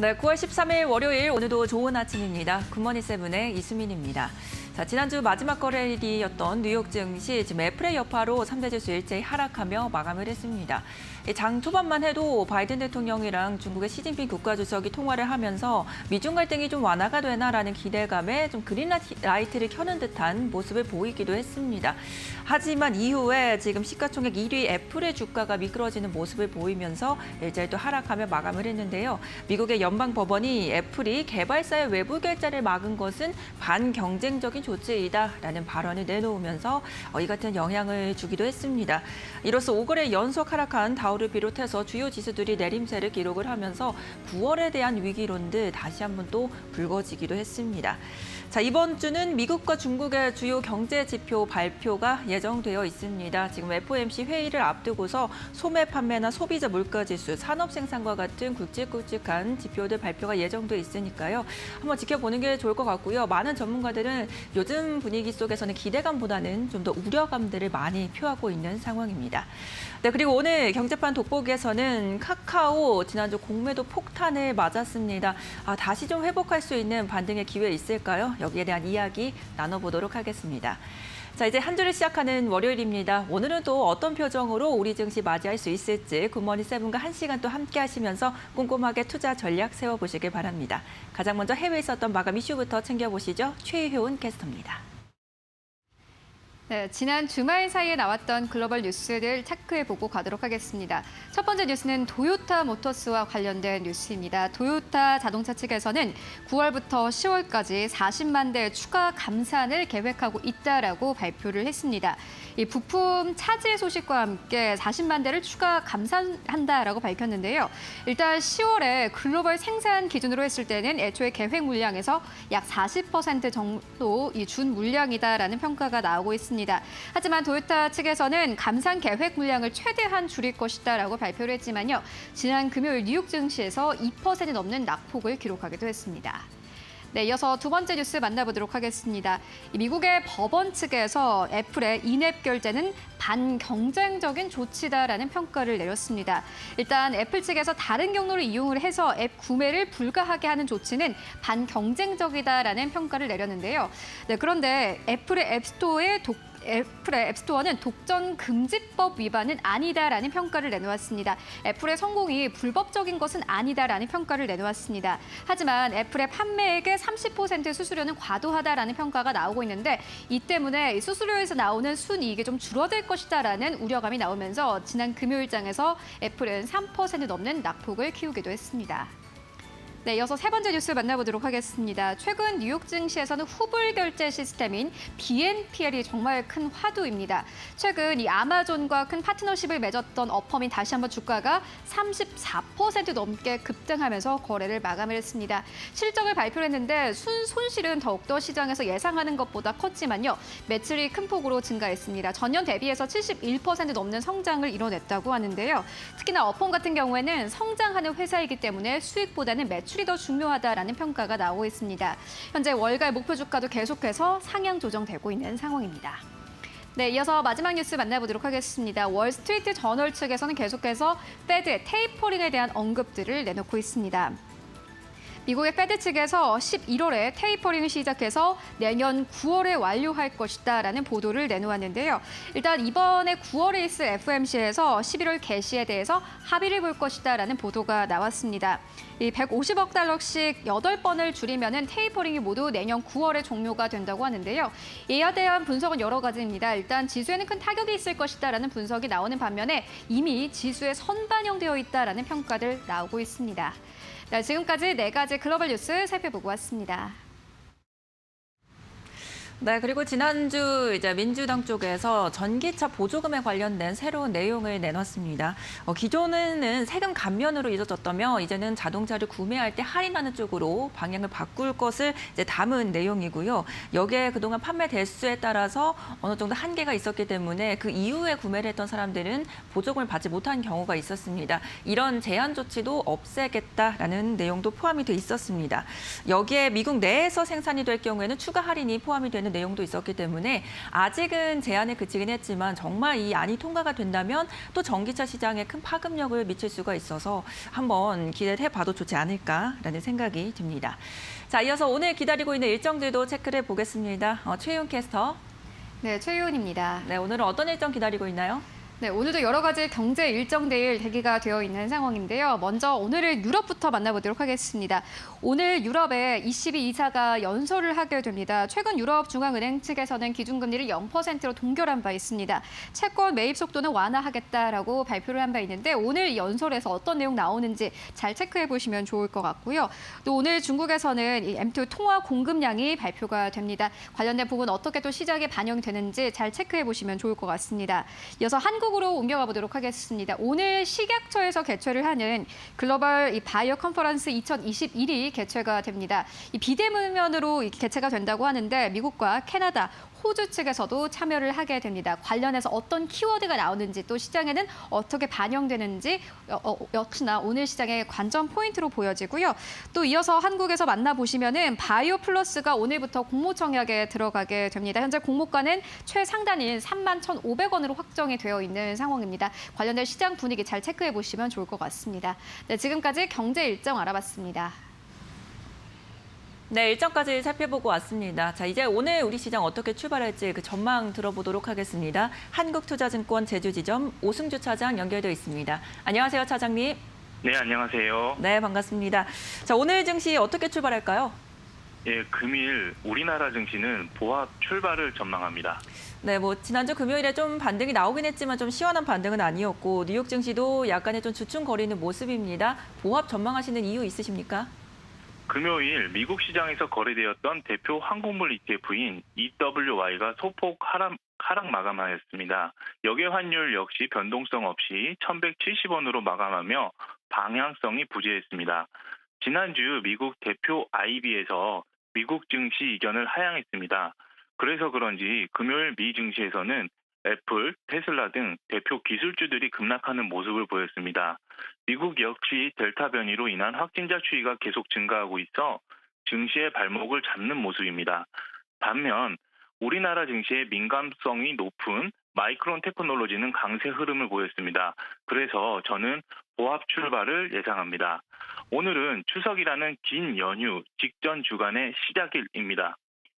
네, 9월 13일 월요일 오늘도 좋은 아침입니다. 굿모닝 세븐의 이수민입니다. 자, 지난주 마지막 거래일이었던 뉴욕 증시 지금 애플의 여파로 3대 지수 일제히 하락하며 마감을 했습니다. 장 초반만 해도 바이든 대통령이랑 중국의 시진핑 국가주석이 통화를 하면서 미중 갈등이 좀 완화가 되나라는 기대감에 좀 그린라이트를 켜는 듯한 모습을 보이기도 했습니다. 하지만 이후에 지금 시가총액 1위 애플의 주가가 미끄러지는 모습을 보이면서 일제히 또 하락하며 마감을 했는데요. 미국의 연방법원이 애플이 개발사의 외부 결제를 막은 것은 반경쟁적인 조치이다라는 발언을 내놓으면서 이 같은 영향을 주기도 했습니다. 이로써 5거래 연속 하락한 다우를 비롯해서 주요 지수들이 내림세를 기록을 하면서 9월에 대한 위기론들 다시 한번 또 불거지기도 했습니다. 자, 이번 주는 미국과 중국의 주요 경제 지표 발표가 예정되어 있습니다. 지금 FOMC 회의를 앞두고서 소매 판매나 소비자 물가 지수, 산업 생산과 같은 굵직굵직한 지표들 발표가 예정돼 있으니까요. 한번 지켜보는 게 좋을 것 같고요. 많은 전문가들은 요즘 분위기 속에서는 기대감보다는 좀 더 우려감들을 많이 표하고 있는 상황입니다. 네, 그리고 오늘 경제판 돋보기에서는 카카오 지난주 공매도 폭탄을 맞았습니다. 다시 좀 회복할 수 있는 반등의 기회 있을까요? 여기에 대한 이야기 나눠보도록 하겠습니다. 자, 이제 한 주를 시작하는 월요일입니다. 오늘은 또 어떤 표정으로 우리 증시 맞이할 수 있을지 굿모닝 세븐과 1시간 또 함께 하시면서 꼼꼼하게 투자 전략 세워보시길 바랍니다. 가장 먼저 해외에 있었던 마감 이슈부터 챙겨보시죠. 최효은 캐스터입니다. 네, 지난 주말 사이에 나왔던 글로벌 뉴스를 체크해보고 가도록 하겠습니다. 첫 번째 뉴스는 도요타 모터스와 관련된 뉴스입니다. 도요타 자동차 측에서는 9월부터 10월까지 40만 대 추가 감산을 계획하고 있다라고 발표를 했습니다. 이 부품 차질 소식과 함께 40만 대를 추가 감산한다라고 밝혔는데요. 일단 10월에 글로벌 생산 기준으로 했을 때는 애초에 계획 물량에서 약 40% 정도 준 물량이다라는 평가가 나오고 있습니다. 하지만 도요타 측에서는 감산 계획 물량을 최대한 줄일 것이다라고 발표를 했지만요. 지난 금요일 뉴욕 증시에서 2% 넘는 낙폭을 기록하기도 했습니다. 네, 이어서 두 번째 뉴스 만나보도록 하겠습니다. 미국의 법원 측에서 애플의 인앱 결제는 반경쟁적인 조치다라는 평가를 내렸습니다. 일단 애플 측에서 다른 경로를 이용을 해서 앱 구매를 불가하게 하는 조치는 반경쟁적이다라는 평가를 내렸는데요. 네, 그런데 애플의 앱스토어는 독점 금지법 위반은 아니다라는 평가를 내놓았습니다. 애플의 성공이 불법적인 것은 아니다라는 평가를 내놓았습니다. 하지만 애플의 판매액의 30% 수수료는 과도하다라는 평가가 나오고 있는데 이 때문에 수수료에서 나오는 순이익이 좀 줄어들 것이다라는 우려감이 나오면서 지난 금요일장에서 애플은 3% 넘는 낙폭을 키우기도 했습니다. 네, 이어서 세 번째 뉴스 만나보도록 하겠습니다. 최근 뉴욕 증시에서는 후불 결제 시스템인 BNPL이 정말 큰 화두입니다. 최근 이 아마존과 큰 파트너십을 맺었던 어펌이 다시 한번 주가가 34% 넘게 급등하면서 거래를 마감을 했습니다. 실적을 발표했는데 손실은 더욱더 시장에서 예상하는 것보다 컸지만요. 매출이 큰 폭으로 증가했습니다. 전년 대비해서 71% 넘는 성장을 이뤄냈다고 하는데요. 특히나 어펌 같은 경우에는 성장하는 회사이기 때문에 수익보다는 매출이 더 중요하다라는 평가가 나오고 있습니다. 현재 월가의 목표 주가도 계속해서 상향 조정되고 있는 상황입니다. 네, 이어서 마지막 뉴스 만나보도록 하겠습니다. 월스트리트 저널 측에서는 계속해서 페드의 테이퍼링에 대한 언급들을 내놓고 있습니다. 미국의 페드 측에서 11월에 테이퍼링을 시작해서 내년 9월에 완료할 것이다라는 보도를 내놓았는데요. 일단 이번에 9월에 있을 FOMC에서 11월 개시에 대해서 합의를 볼 것이다라는 보도가 나왔습니다. 이 150억 달러씩 8번을 줄이면은 테이퍼링이 모두 내년 9월에 종료가 된다고 하는데요. 이에 대한 분석은 여러 가지입니다. 일단 지수에는 큰 타격이 있을 것이다라는 분석이 나오는 반면에 이미 지수에 선반영되어 있다라는 평가들 나오고 있습니다. 네, 지금까지 4가지 글로벌 뉴스 살펴보고 왔습니다. 네, 그리고 지난주 이제 민주당 쪽에서 전기차 보조금에 관련된 새로운 내용을 내놨습니다. 기존에는 세금 감면으로 이뤄졌다며 이제는 자동차를 구매할 때 할인하는 쪽으로 방향을 바꿀 것을 이제 담은 내용이고요. 여기에 그동안 판매 대수에 따라서 어느 정도 한계가 있었기 때문에 그 이후에 구매를 했던 사람들은 보조금을 받지 못한 경우가 있었습니다. 이런 제한 조치도 없애겠다라는 내용도 포함이 돼 있었습니다. 여기에 미국 내에서 생산이 될 경우에는 추가 할인이 포함이 되는 된다라는 내용도 있었기 때문에 아직은 제한에 그치긴 했지만 정말 이 안이 통과가 된다면 또 전기차 시장에 큰 파급력을 미칠 수가 있어서 한번 기대를 해봐도 좋지 않을까라는 생각이 듭니다. 자, 이어서 오늘 기다리고 있는 일정들도 체크를 해보겠습니다. 최윤 캐스터. 네, 최유은입니다. 네, 오늘은 어떤 일정 기다리고 있나요? 네, 오늘도 여러 가지 경제 일정들 대기가 되어 있는 상황인데요. 먼저 오늘은 유럽부터 만나보도록 하겠습니다. 오늘 유럽에 ECB 이사가 연설을 하게 됩니다. 최근 유럽 중앙은행 측에서는 기준금리를 0%로 동결한 바 있습니다. 채권 매입 속도는 완화하겠다라고 발표를 한 바 있는데 오늘 연설에서 어떤 내용 나오는지 잘 체크해 보시면 좋을 것 같고요. 또 오늘 중국에서는 이 M2 통화 공급량이 발표가 됩니다. 관련된 부분 어떻게 또 시장에 반영되는지 잘 체크해 보시면 좋을 것 같습니다. 이어서 한국으로 옮겨가 보도록 하겠습니다. 오늘 식약처에서 개최를 하는 글로벌 바이오 컨퍼런스 2021이 개최가 됩니다. 이 비대면으로 개최가 된다고 하는데 미국과 캐나다, 호주 측에서도 참여를 하게 됩니다. 관련해서 어떤 키워드가 나오는지 또 시장에는 어떻게 반영되는지 역시나 오늘 시장의 관전 포인트로 보여지고요. 또 이어서 한국에서 만나보시면은 바이오 플러스가 오늘부터 공모청약에 들어가게 됩니다. 현재 공모가는 최상단인 31,500원으로 확정이 되어 있는 상황입니다. 관련된 시장 분위기 잘 체크해 보시면 좋을 것 같습니다. 네, 지금까지 경제 일정 알아봤습니다. 네, 일정까지 살펴보고 왔습니다. 자, 이제 오늘 우리 시장 어떻게 출발할지 그 전망 들어보도록 하겠습니다. 한국투자증권 제주지점 오승주 차장 연결되어 있습니다. 안녕하세요, 차장님. 네, 안녕하세요. 네, 반갑습니다. 자, 오늘 증시 어떻게 출발할까요? 예, 금일 우리나라 증시는 보합 출발을 전망합니다. 네, 지난주 금요일에 좀 반등이 나오긴 했지만 좀 시원한 반등은 아니었고 뉴욕 증시도 약간의 좀 주춤거리는 모습입니다. 보합 전망하시는 이유 있으십니까? 금요일 미국 시장에서 거래되었던 대표 항공물 ETF인 EWY가 소폭 하락 마감하였습니다. 역외 환율 역시 변동성 없이 1,170원으로 마감하며 방향성이 부재했습니다. 지난주 미국 대표 IB에서 미국 증시 이견을 하향했습니다. 그래서 그런지 금요일 미 증시에서는 애플, 테슬라 등 대표 기술주들이 급락하는 모습을 보였습니다. 미국 역시 델타 변이로 인한 확진자 추이가 계속 증가하고 있어 증시의 발목을 잡는 모습입니다. 반면 우리나라 증시의 민감성이 높은 마이크론 테크놀로지는 강세 흐름을 보였습니다. 그래서 저는 보합 출발을 예상합니다. 오늘은 추석이라는 긴 연휴 직전 주간의 시작일입니다.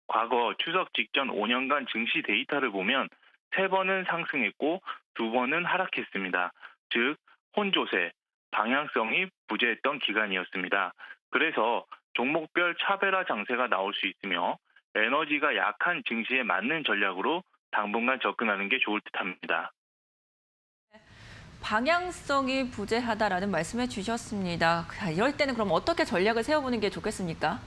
과거 추석 직전 5년간 증시 데이터를 보면 3번은 상승했고 2번은 하락했습니다. 즉 혼조세, 방향성이 부재했던 기간이었습니다. 그래서 종목별 차별화 장세가 나올 수 있으며 에너지가 약한 증시에 맞는 전략으로 당분간 접근하는 게 좋을 듯합니다. 방향성이 부재하다라는 말씀을 주셨습니다. 이럴 때는 그럼 어떻게 전략을 세워보는 게 좋겠습니까?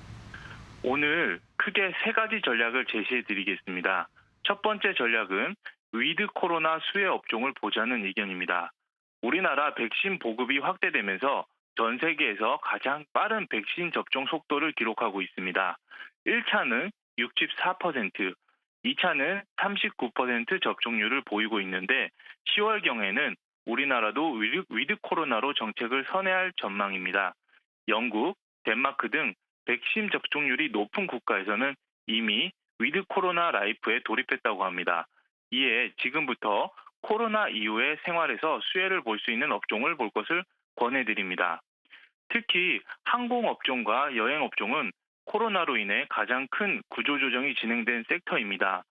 오늘 크게 3가지 전략을 제시해 드리겠습니다. 첫 번째 전략은 위드 코로나 수혜 업종을 보자는 의견입니다. 우리나라 백신 보급이 확대되면서 전 세계에서 가장 빠른 백신 접종 속도를 기록하고 있습니다. 1차는 64%, 2차는 39% 접종률을 보이고 있는데 10월경에는 우리나라도 위드 코로나로 정책을 선회할 전망입니다. 영국, 덴마크 등 백신 접종률이 높은 국가에서는 이미 위드 코로나 라이프에 돌입했다고 합니다. 이에 지금부터 코로나 이후의 생활에서 수혜를 볼 수 있는 업종을 볼 것을 권해드립니다. 특히 항공업종과 여행업종은 코로나로 인해 가장 큰 구조조정이 진행된 섹터입니다.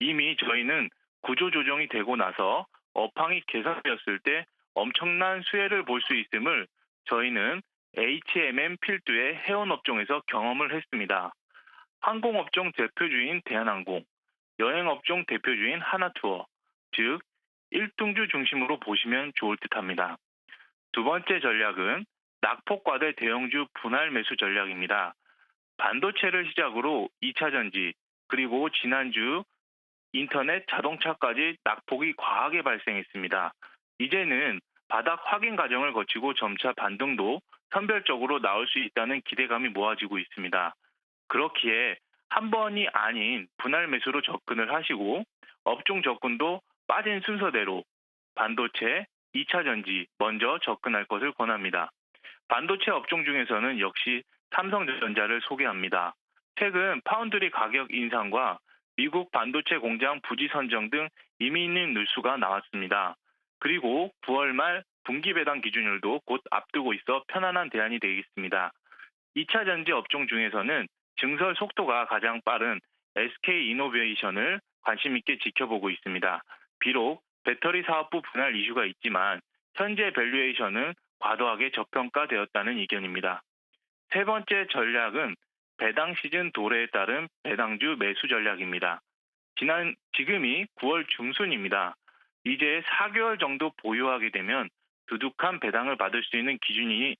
이미 저희는 구조조정이 되고 나서 업황이 개선되었을 때 엄청난 수혜를 볼 수 있음을 저희는 HMM 필두의 해운업종에서 경험을 했습니다. 항공업종 대표주인 대한항공, 여행업종 대표주인 하나투어, 즉 1등주 중심으로 보시면 좋을 듯합니다. 두 번째 전략은 낙폭과대 대형주 분할 매수 전략입니다. 반도체를 시작으로 2차 전지, 그리고 지난주 인터넷, 자동차까지 낙폭이 과하게 발생했습니다. 이제는 바닥 확인 과정을 거치고 점차 반등도 선별적으로 나올 수 있다는 기대감이 모아지고 있습니다. 그렇기에 한 번이 아닌 분할 매수로 접근을 하시고 업종 접근도 빠진 순서대로 반도체, 2차 전지 먼저 접근할 것을 권합니다. 반도체 업종 중에서는 역시 삼성전자를 소개합니다. 최근 파운드리 가격 인상과 미국 반도체 공장 부지 선정 등 의미 있는 뉴스가 나왔습니다. 그리고 9월 말 분기 배당 기준율도 곧 앞두고 있어 편안한 대안이 되겠습니다. 2차 전지 업종 중에서는 증설 속도가 가장 빠른 SK이노베이션을 관심 있게 지켜보고 있습니다. 비록 배터리 사업부 분할 이슈가 있지만 현재 밸류에이션은 과도하게 저평가되었다는 의견입니다. 세 번째 전략은 배당 시즌 도래에 따른 배당주 매수 전략입니다. 지금이 9월 중순입니다. 이제 4개월 정도 보유하게 되면 두둑한 배당을 받을 수 있는 기준이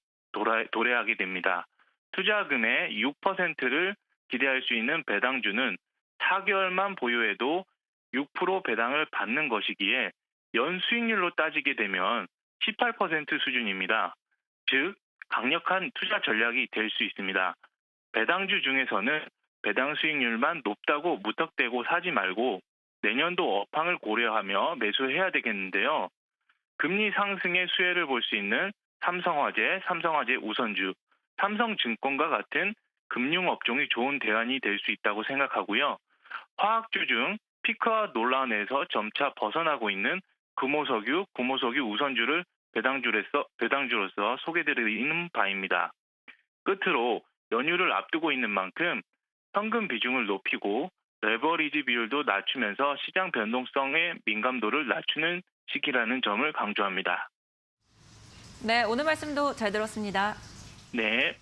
도래하게 됩니다. 투자금의 6%를 기대할 수 있는 배당주는 4개월만 보유해도 6% 배당을 받는 것이기에 연수익률로 따지게 되면 18% 수준입니다. 즉, 강력한 투자 전략이 될 수 있습니다. 배당주 중에서는 배당 수익률만 높다고 무턱대고 사지 말고 내년도 업황을 고려하며 매수해야 되겠는데요. 금리 상승의 수혜를 볼 수 있는 삼성화재 우선주, 삼성증권과 같은 금융업종이 좋은 대안이 될 수 있다고 생각하고요. 화학주 중 피크아웃 논란에서 점차 벗어나고 있는 금호석유 우선주를 배당주로서 소개드리는 바입니다. 끝으로 연휴를 앞두고 있는 만큼 현금 비중을 높이고 레버리지 비율도 낮추면서 시장 변동성의 민감도를 낮추는 시기라는 점을 강조합니다. 네, 오늘 말씀도 잘 들었습니다. 네.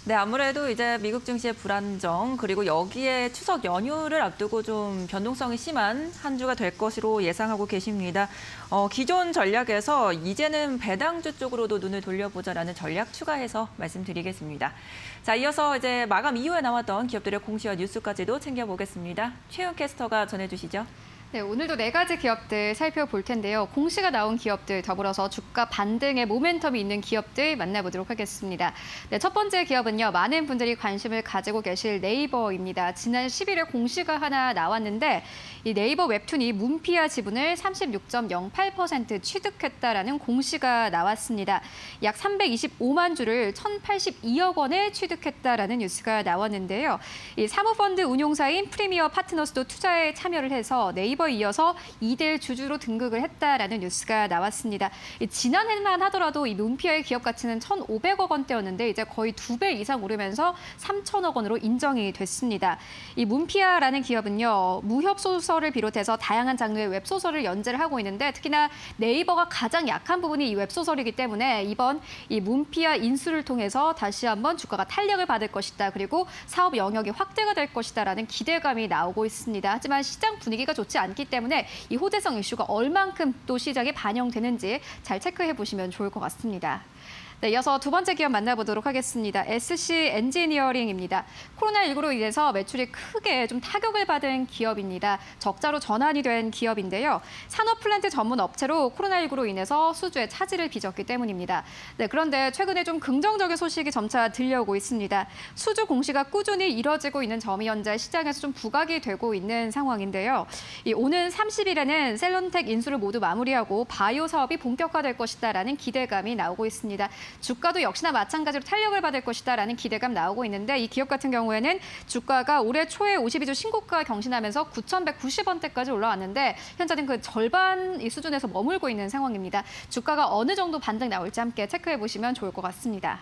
네, 아무래도 이제 미국 증시의 불안정 그리고 여기에 추석 연휴를 앞두고 좀 변동성이 심한 한 주가 될 것으로 예상하고 계십니다. 기존 전략에서 이제는 배당주 쪽으로도 눈을 돌려보자라는 전략 추가해서 말씀드리겠습니다. 자, 이어서 이제 마감 이후에 나왔던 기업들의 공시와 뉴스까지도 챙겨보겠습니다. 최윤 캐스터가 전해주시죠. 네, 오늘도 4가지 기업들 살펴볼 텐데요. 공시가 나온 기업들 더불어서 주가 반등의 모멘텀이 있는 기업들 만나보도록 하겠습니다. 네, 첫 번째 기업은요. 많은 분들이 관심을 가지고 계실 네이버입니다. 지난 10일에 공시가 하나 나왔는데 이 네이버 웹툰이 문피아 지분을 36.08% 취득했다라는 공시가 나왔습니다. 약 325만 주를 1,082억 원에 취득했다라는 뉴스가 나왔는데요. 이 사모펀드 운용사인 프리미어 파트너스도 투자에 참여를 해서 네이버에 이어서 2대 주주로 등극을 했다라는 뉴스가 나왔습니다. 지난해만 하더라도 이 문피아의 기업 가치는 1,500억 원대였는데 이제 거의 2배 이상 오르면서 3,000억 원으로 인정이 됐습니다. 이 문피아라는 기업은요. 무협 소설을 비롯해서 다양한 장르의 웹소설을 연재를 하고 있는데 특히나 네이버가 가장 약한 부분이 이 웹소설이기 때문에 이번 이 문피아 인수를 통해서 다시 한번 주가가 탄력을 받을 것이다. 그리고 사업 영역이 확대가 될 것이다라는 기대감이 나오고 있습니다. 하지만 시장 분위기가 좋지 않기 때문에 이 호재성 이슈가 얼만큼 또 시장에 반영되는지 잘 체크해 보시면 좋을 것 같습니다. 네, 이어서 두 번째 기업 만나보도록 하겠습니다. SC 엔지니어링입니다. 코로나19로 인해서 매출이 크게 좀 타격을 받은 기업입니다. 적자로 전환이 된 기업인데요. 산업 플랜트 전문 업체로 코로나19로 인해서 수주에 차질을 빚었기 때문입니다. 네, 그런데 최근에 좀 긍정적인 소식이 점차 들려오고 있습니다. 수주 공시가 꾸준히 이뤄지고 있는 점이 현재 시장에서 좀 부각이 되고 있는 상황인데요. 오는 30일에는 셀론텍 인수를 모두 마무리하고 바이오 사업이 본격화될 것이다라는 기대감이 나오고 있습니다. 주가도 역시나 마찬가지로 탄력을 받을 것이다라는 기대감 나오고 있는데 이 기업 같은 경우에는 주가가 올해 초에 52주 신고가 경신하면서 9,190원대까지 올라왔는데 현재는 그 절반 이 수준에서 머물고 있는 상황입니다. 주가가 어느 정도 반등 나올지 함께 체크해 보시면 좋을 것 같습니다.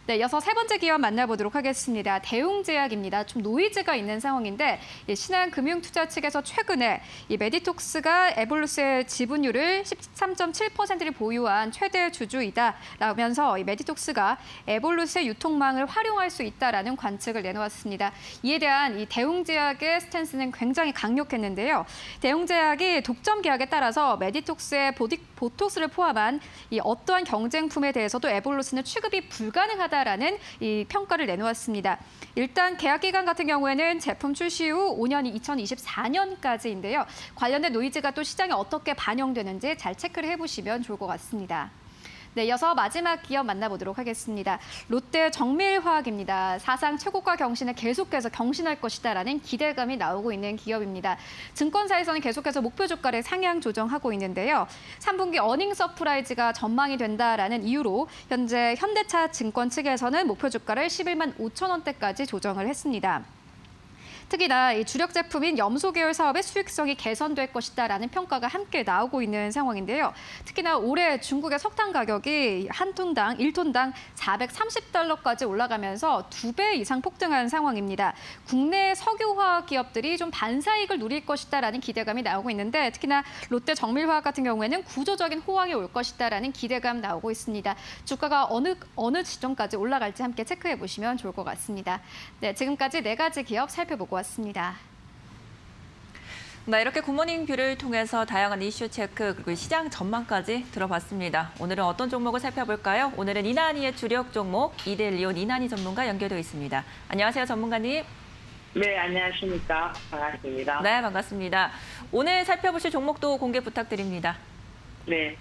네, 이어서 세 번째 기업 만나보도록 하겠습니다. 대웅제약입니다. 좀 노이즈가 있는 상황인데 신한금융투자 측에서 최근에 이 메디톡스가 에볼루스의 지분율을 13.7%를 보유한 최대 주주이다라면서 이 메디톡스가 에볼루스의 유통망을 활용할 수 있다라는 관측을 내놓았습니다. 이에 대한 이 대웅제약의 스탠스는 굉장히 강력했는데요. 대웅제약이 독점 계약에 따라서 메디톡스의 보톡스를 포함한 이 어떠한 경쟁품에 대해서도 에볼루스는 취급이 불가능하다. 라는 이 평가를 내놓았습니다. 일단 계약 기간 같은 경우에는 제품 출시 후 5년이 2024년까지인데요. 관련된 노이즈가 또 시장에 어떻게 반영되는지 잘 체크를 해보시면 좋을 것 같습니다. 네, 이어서 마지막 기업 만나보도록 하겠습니다. 롯데 정밀화학입니다. 사상 최고가 경신을 계속해서 경신할 것이다라는 기대감이 나오고 있는 기업입니다. 증권사에서는 계속해서 목표 주가를 상향 조정하고 있는데요. 3분기 어닝 서프라이즈가 전망이 된다라는 이유로 현재 현대차 증권 측에서는 목표 주가를 11만 5천 원대까지 조정을 했습니다. 특히나 이 주력 제품인 염소 계열 사업의 수익성이 개선될 것이다라는 평가가 함께 나오고 있는 상황인데요. 특히나 올해 중국의 석탄 가격이 한 톤당 1톤당 430달러까지 올라가면서 2배 이상 폭등한 상황입니다. 국내 석유화학 기업들이 좀 반사이익을 누릴 것이다라는 기대감이 나오고 있는데 특히나 롯데 정밀화학 같은 경우에는 구조적인 호황이 올 것이다라는 기대감 나오고 있습니다. 주가가 어느 지점까지 올라갈지 함께 체크해 보시면 좋을 것 같습니다. 네, 지금까지 4가지 기업 살펴보고 왔습니다. 네, 이렇게 굿모닝 뷰를 통해서 다양한 이슈 체크 그리고 시장 전망까지 들어봤습니다. 오늘은 어떤 종목을 살펴볼까요? 오늘은 이난희의 주력 종목 이데일리온 이난희 전문가 연결되어 있습니다. 안녕하세요, 전문가님. 네, 안녕하십니까. 반갑습니다. 네, 반갑습니다. 오늘 살펴보실 종목도 공개 부탁드립니다. 네.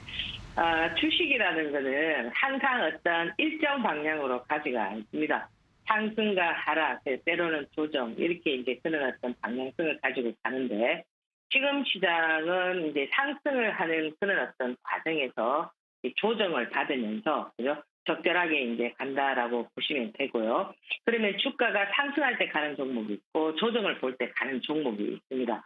주식이라는 거는 항상 어떤 일정 방향으로 가지가 않습니다. 상승과 하락, 때로는 조정, 이렇게 이제 그런 어떤 방향성을 가지고 가는데, 지금 시장은 이제 상승을 하는 그런 어떤 과정에서 조정을 받으면서, 그죠? 적절하게 이제 간다라고 보시면 되고요. 그러면 주가가 상승할 때 가는 종목이 있고, 조정을 볼 때 가는 종목이 있습니다.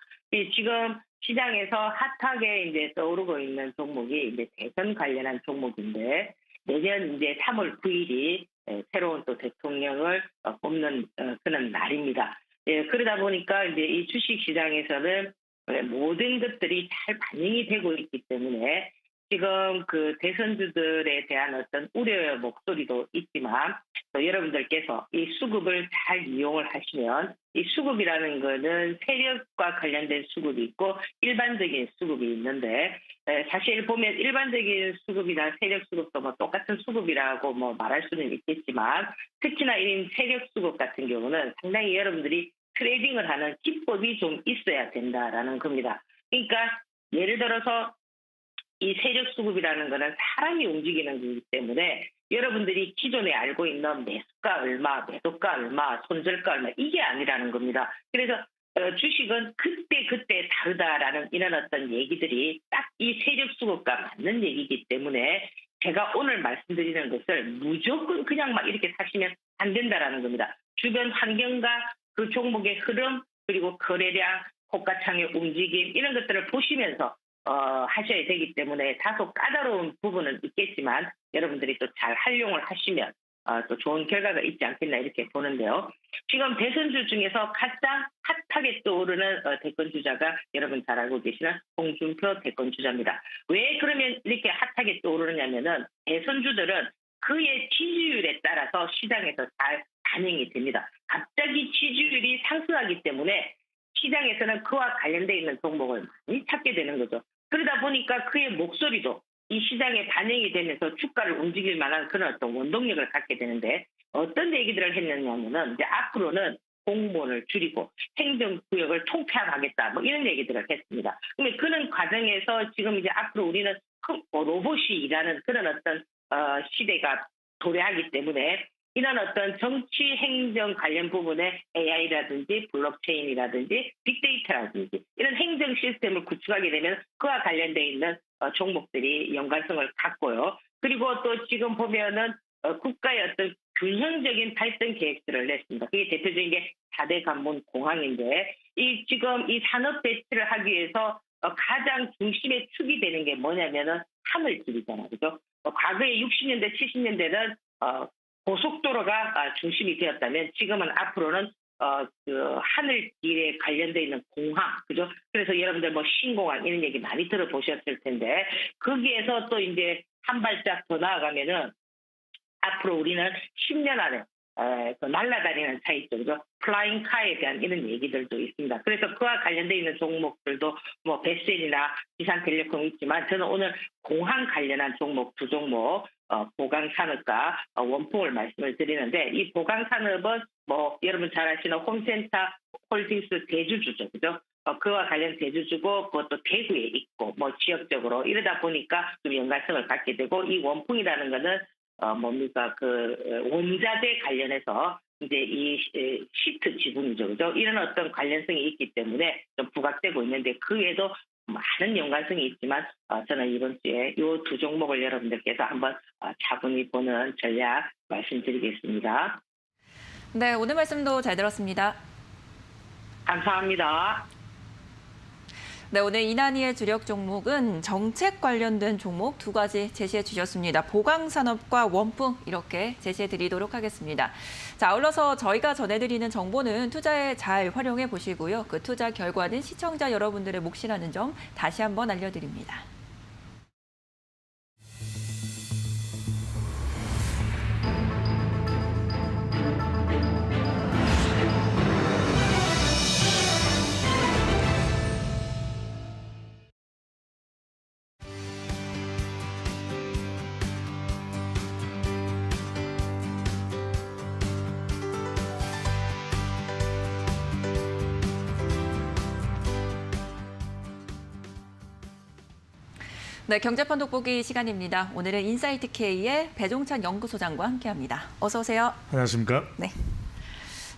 지금 시장에서 핫하게 이제 떠오르고 있는 종목이 이제 대선 관련한 종목인데, 내년 이제 3월 9일이 새로운 또 대통령을 뽑는 그런 날입니다. 예, 그러다 보니까 이제 이 주식 시장에서는 모든 것들이 잘 반영이 되고 있기 때문에 지금 그 대선주들에 대한 어떤 우려의 목소리도 있지만 또 여러분들께서 이 수급을 잘 이용을 하시면 이 수급이라는 거는 세력과 관련된 수급이 있고 일반적인 수급이 있는데 사실 보면 일반적인 수급이나 세력 수급도 뭐 똑같은 수급이라고 뭐 말할 수는 있겠지만 특히나 이 세력 수급 같은 경우는 상당히 여러분들이 트레이딩을 하는 기법이 좀 있어야 된다라는 겁니다. 그러니까 예를 들어서 이 세력 수급이라는 거는 사람이 움직이는 거기 때문에 여러분들이 기존에 알고 있는 매수가 얼마, 매도가 얼마, 손절가 얼마 이게 아니라는 겁니다. 그래서 주식은 그때 다르다라는 이런 어떤 얘기들이 딱 이 세력 수급과 맞는 얘기이기 때문에 제가 오늘 말씀드리는 것을 무조건 그냥 막 이렇게 사시면 안 된다라는 겁니다. 주변 환경과 그 종목의 흐름 그리고 거래량, 호가창의 움직임 이런 것들을 보시면서 하셔야 되기 때문에 다소 까다로운 부분은 있겠지만 여러분들이 또 잘 활용을 하시면 또 좋은 결과가 있지 않겠나 이렇게 보는데요. 지금 대선주 중에서 가장 핫하게 떠오르는 대권주자가 여러분 잘 알고 계시는 홍준표 대권주자입니다. 왜 그러면 이렇게 핫하게 떠오르냐면은 대선주들은 그의 지지율에 따라서 시장에서 잘 반영이 됩니다. 갑자기 지지율이 상승하기 때문에 시장에서는 그와 관련되어 있는 종목을 많이 찾게 되는 거죠. 그러다 보니까 그의 목소리도 이 시장에 반영이 되면서 주가를 움직일 만한 그런 어떤 원동력을 갖게 되는데 어떤 얘기들을 했느냐면은 이제 앞으로는 공무원을 줄이고 행정구역을 통폐합하겠다 뭐 이런 얘기들을 했습니다. 근데 그런 과정에서 지금 이제 앞으로 우리는 로봇이 일하는 그런 어떤 시대가 도래하기 때문에 이런 어떤 정치 행정 관련 부분에 AI라든지 블록체인이라든지 빅데이터라든지 이런 행정 시스템을 구축하게 되면 그와 관련되어 있는 종목들이 연관성을 갖고요. 그리고 또 지금 보면은 국가의 어떤 균형적인 발전 계획들을 냈습니다. 그게 대표적인 게 4대 관문 공항인데 지금 이 산업 배치를 하기 위해서 가장 중심의 축이 되는 게 뭐냐면은 하늘길이잖아요. 그죠? 과거에 60년대, 70년대는 고속도로가 중심이 되었다면 지금은 앞으로는 그 하늘길에 관련되어 있는 공항, 그죠? 그래서 여러분들 뭐 신공항 이런 얘기 많이 들어보셨을 텐데 거기에서 또 이제 한 발짝 더 나아가면은 앞으로 우리는 10년 안에 그 날아다니는 차 있죠, 그죠? 플라잉 카에 대한 이런 얘기들도 있습니다. 그래서 그와 관련되어 있는 종목들도 뭐 베셀이나 지산텔레콤 있지만 저는 오늘 공항 관련한 종목 두 종목 보강산업과 원풍을 말씀을 드리는데 이 보강산업은 뭐 여러분 잘 아시는 홈센터 홀딩스 대주주죠, 그죠? 그와 관련 대주주고 그것도 대구에 있고 뭐 지역적으로 이러다 보니까 좀 연관성을 갖게 되고 이 원풍이라는 거는 뭡니까 그 원자재 관련해서 이제 이 시트 지분이죠, 그죠? 이런 어떤 관련성이 있기 때문에 좀 부각되고 있는데 그 외에도 많은 연관성이 있지만 저는 이번 주에 이 두 종목을 여러분들께서 한번 차분히 보는 전략 말씀드리겠습니다. 네, 오늘 말씀도 잘 들었습니다. 감사합니다. 네, 오늘 이난희의 주력 종목은 정책 관련된 종목 두 가지 제시해 주셨습니다. 보강산업과 원품 이렇게 제시해 드리도록 하겠습니다. 자, 아울러서 저희가 전해드리는 정보는 투자에 잘 활용해 보시고요. 그 투자 결과는 시청자 여러분들의 몫이라는 점 다시 한번 알려드립니다. 네, 경제판 돋보기 시간입니다. 오늘은 인사이트 K의 배종찬 연구소장과 함께합니다. 어서 오세요. 안녕하십니까? 네.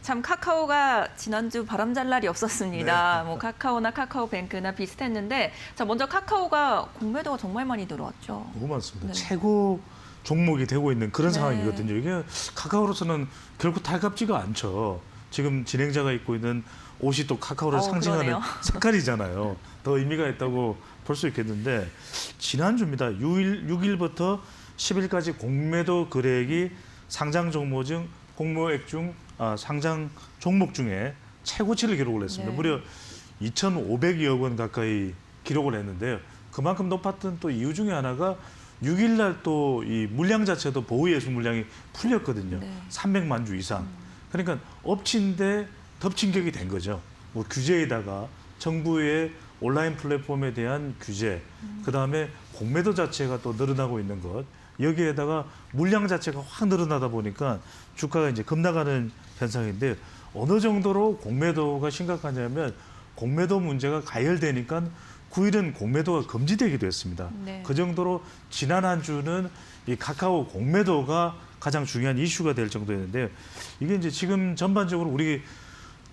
참 카카오가 지난주 바람 잘 날이 없었습니다. 네. 뭐 카카오나 카카오뱅크나 비슷했는데 자 먼저 카카오가 공매도가 정말 많이 들어왔죠. 너무 많습니다. 네. 최고 종목이 되고 있는 그런 네. 상황이거든요. 이게 카카오로서는 결코 달갑지가 않죠. 지금 진행자가 입고 있는 옷이 또 카카오를 상징하는 그러네요. 색깔이잖아요. 더 의미가 있다고 볼 수 있겠는데 지난주입니다. 6일부터 10일까지 공매도 거래액이 상장 종목 중 상장 종목 중에 최고치를 기록을 했습니다. 네. 무려 2,500여억 원 가까이 기록을 했는데요. 그만큼 높았던 또 이유 중에 하나가 6일 날 또 이 물량 자체도 보호예수 물량이 풀렸거든요. 네. 300만 주 이상. 그러니까 엎친데 덮친 격이 된 거죠. 뭐 규제에다가 정부의 온라인 플랫폼에 대한 규제, 그다음에 공매도 자체가 또 늘어나고 있는 것, 여기에다가 물량 자체가 확 늘어나다 보니까 주가가 이제 급락하는 현상인데 어느 정도로 공매도가 심각하냐면 공매도 문제가 가열되니까 9일은 공매도가 금지되기도 했습니다. 네. 그 정도로 지난 한 주는 이 카카오 공매도가 가장 중요한 이슈가 될 정도였는데 이게 이제 지금 전반적으로 우리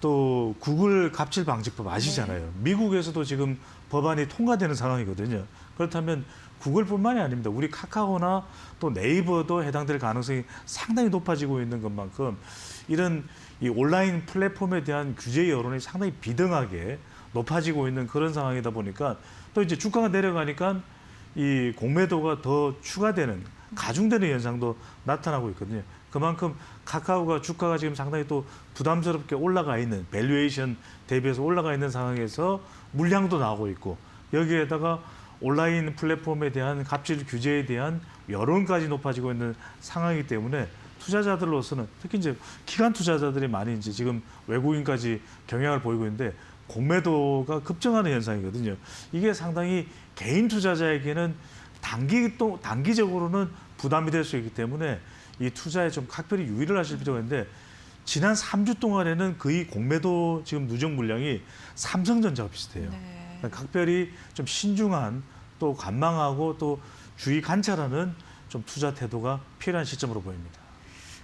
또 구글 갑질 방지법 아시잖아요. 미국에서도 지금 법안이 통과되는 상황이거든요. 그렇다면 구글뿐만이 아닙니다. 우리 카카오나 또 네이버도 해당될 가능성이 상당히 높아지고 있는 것만큼 이런 이 온라인 플랫폼에 대한 규제 여론이 상당히 비등하게 높아지고 있는 그런 상황이다 보니까 또 이제 주가가 내려가니까 이 공매도가 더 추가되는 가중되는 현상도 나타나고 있거든요. 그만큼 카카오가 주가가 지금 상당히 또 부담스럽게 올라가 있는 밸류에이션 대비해서 올라가 있는 상황에서 물량도 나오고 있고 여기에다가 온라인 플랫폼에 대한 갑질 규제에 대한 여론까지 높아지고 있는 상황이기 때문에 투자자들로서는 특히 이제 기관 투자자들이 많이 이제 지금 외국인까지 경향을 보이고 있는데 공매도가 급증하는 현상이거든요. 이게 상당히 개인 투자자에게는 단기적으로는 부담이 될 수 있기 때문에 이 투자에 좀 각별히 유의를 하실 필요가 있는데 지난 3주 동안에는 거의 공매도 지금 누적 물량이 삼성전자와 비슷해요. 네. 그러니까 각별히 좀 신중한 또 관망하고 또 주의 관찰하는 좀 투자 태도가 필요한 시점으로 보입니다.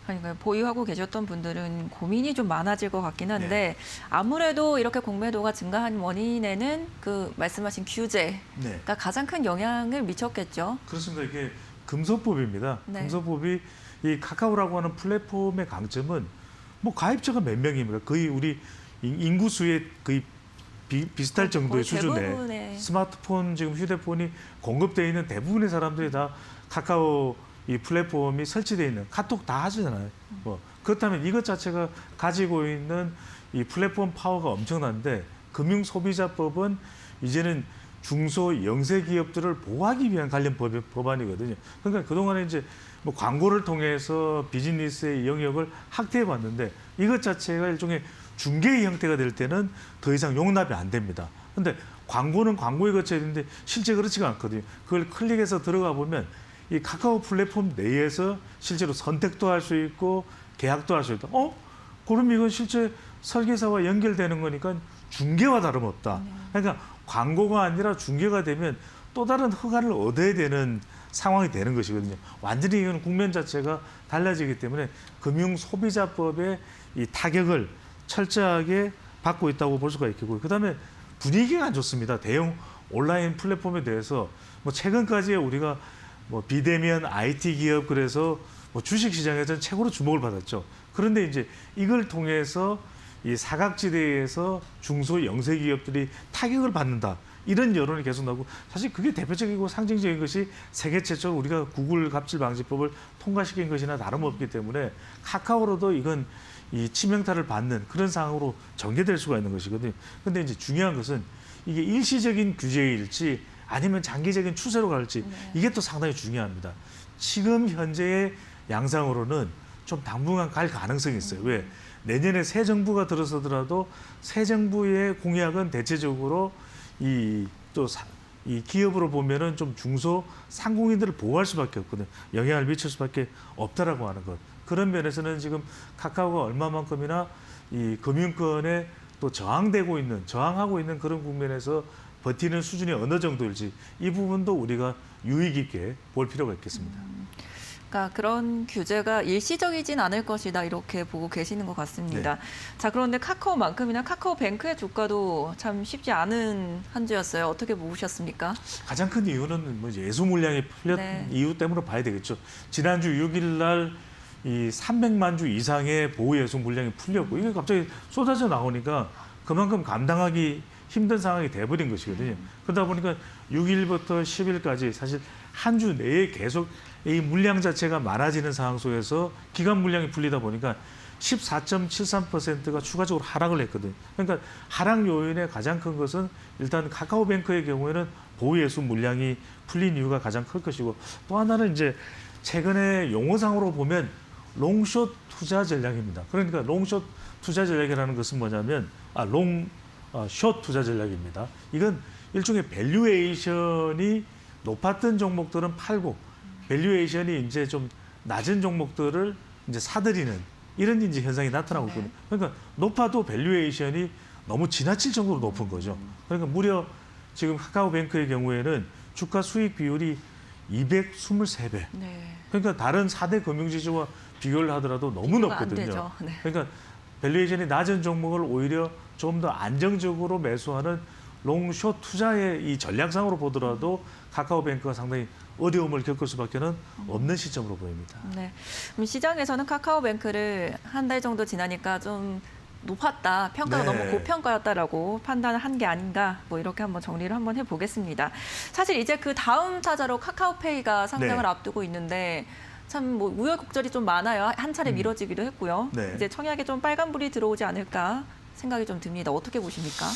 그러니까 보유하고 계셨던 분들은 고민이 좀 많아질 것 같긴 한데 아무래도 이렇게 공매도가 증가한 원인에는 그 말씀하신 규제가 네. 가장 큰 영향을 미쳤겠죠. 그렇습니다. 이게 금소법입니다. 네. 금소법이 이 카카오라고 하는 플랫폼의 강점은 뭐 가입자가 몇 명입니까? 거의 우리 인구수의 거의 비슷할 정도의 거의 수준에 대부분의 스마트폰 지금 휴대폰이 공급되어 있는 대부분의 사람들이 다 카카오 이 플랫폼이 설치되어 있는 카톡 다 하잖아요. 뭐 그렇다면 이것 자체가 가지고 있는 이 플랫폼 파워가 엄청난데 금융소비자법은 이제는 중소 영세 기업들을 보호하기 위한 관련 법안이거든요. 그러니까 그동안에 이제 뭐 광고를 통해서 비즈니스의 영역을 확대해 봤는데 이것 자체가 일종의 중개의 형태가 될 때는 더 이상 용납이 안 됩니다. 근데 광고는 광고에 거쳐야 되는데 실제 그렇지가 않거든요. 그걸 클릭해서 들어가 보면 이 카카오 플랫폼 내에서 실제로 선택도 할 수 있고 계약도 할 수 있다. 그럼 이건 실제 설계사와 연결되는 거니까 중개와 다름없다. 그러니까 광고가 아니라 중개가 되면 또 다른 허가를 얻어야 되는 상황이 되는 것이거든요. 완전히 이건 국면 자체가 달라지기 때문에 금융소비자법의 이 타격을 철저하게 받고 있다고 볼 수가 있겠고요. 그다음에 분위기가 안 좋습니다. 대형 온라인 플랫폼에 대해서 뭐 최근까지 우리가 뭐 비대면 IT 기업 그래서 뭐 주식 시장에서는 최고로 주목을 받았죠. 그런데 이제 이걸 통해서 이 사각지대에서 중소 영세 기업들이 타격을 받는다. 이런 여론이 계속 나오고 사실 그게 대표적이고 상징적인 것이 세계 최초로 우리가 구글 갑질 방지법을 통과시킨 것이나 다름없기 때문에 카카오로도 이건 이 치명타를 받는 그런 상황으로 전개될 수가 있는 것이거든요. 근데 이제 중요한 것은 이게 일시적인 규제일지 아니면 장기적인 추세로 갈지 이게 또 상당히 중요합니다. 지금 현재의 양상으로는 좀 당분간 갈 가능성이 있어요. 왜? 내년에 새 정부가 들어서더라도 새 정부의 공약은 대체적으로 이 기업으로 보면은 좀 중소 상공인들을 보호할 수밖에 없거든요. 영향을 미칠 수밖에 없다라고 하는 것. 그런 면에서는 지금 카카오가 얼마만큼이나 이 금융권에 또 저항하고 있는 그런 국면에서 버티는 수준이 어느 정도일지 이 부분도 우리가 유의 깊게 볼 필요가 있겠습니다. 그러니까 그런 규제가 일시적이진 않을 것이다 이렇게 보고 계시는 것 같습니다. 네. 자, 그런데 카카오만큼이나 카카오뱅크의 주가도 참 쉽지 않은 한 주였어요. 어떻게 보셨습니까? 가장 큰 이유는 뭐 예수 물량이 풀렸 네. 이유 때문에 봐야 되겠죠. 지난주 6일 날 이 300만 주 이상의 보호 예수 물량이 풀렸고 이게 갑자기 쏟아져 나오니까 그만큼 감당하기 힘든 상황이 돼버린 것이거든요. 그러다 보니까 6일부터 10일까지 사실 한 주 내에 계속 이 물량 자체가 많아지는 상황 속에서 기간 물량이 풀리다 보니까 14.73%가 추가적으로 하락을 했거든요. 그러니까 하락 요인의 가장 큰 것은 일단 카카오뱅크의 경우에는 보호예수 물량이 풀린 이유가 가장 클 것이고 또 하나는 이제 최근에 용어상으로 보면 롱숏 투자 전략입니다. 그러니까 롱숏 투자 전략이라는 것은 뭐냐면 숏 투자 전략입니다. 이건 일종의 밸류에이션이 높았던 종목들은 팔고 밸류에이션이 이제 좀 낮은 종목들을 이제 사들이는 이런 이제 현상이 나타나고 있거든요. 그러니까 높아도 밸류에이션이 너무 지나칠 정도로 높은 거죠. 그러니까 무려 지금 카카오뱅크의 경우에는 주가 수익 비율이 223배. 네. 그러니까 다른 4대 금융지주와 비교를 하더라도 너무 비교가 안 높거든요. 되죠. 네. 그러니까 밸류에이션이 낮은 종목을 오히려 좀 더 안정적으로 매수하는 롱숏 투자의 이 전략상으로 보더라도 카카오뱅크가 상당히 어려움을 겪을 수밖에 없는 시점으로 보입니다. 네. 그럼 시장에서는 카카오뱅크를 한 달 정도 지나니까 좀 높았다, 평가가 네. 너무 고평가였다라고 판단을 한 게 아닌가, 뭐 이렇게 한번 정리를 한번 해보겠습니다. 사실 이제 그 다음 타자로 카카오페이가 상장을 네. 앞두고 있는데 참 뭐 우여곡절이 좀 많아요. 한 차례 미뤄지기도 했고요. 네. 이제 청약에 좀 빨간불이 들어오지 않을까 생각이 좀 듭니다. 어떻게 보십니까?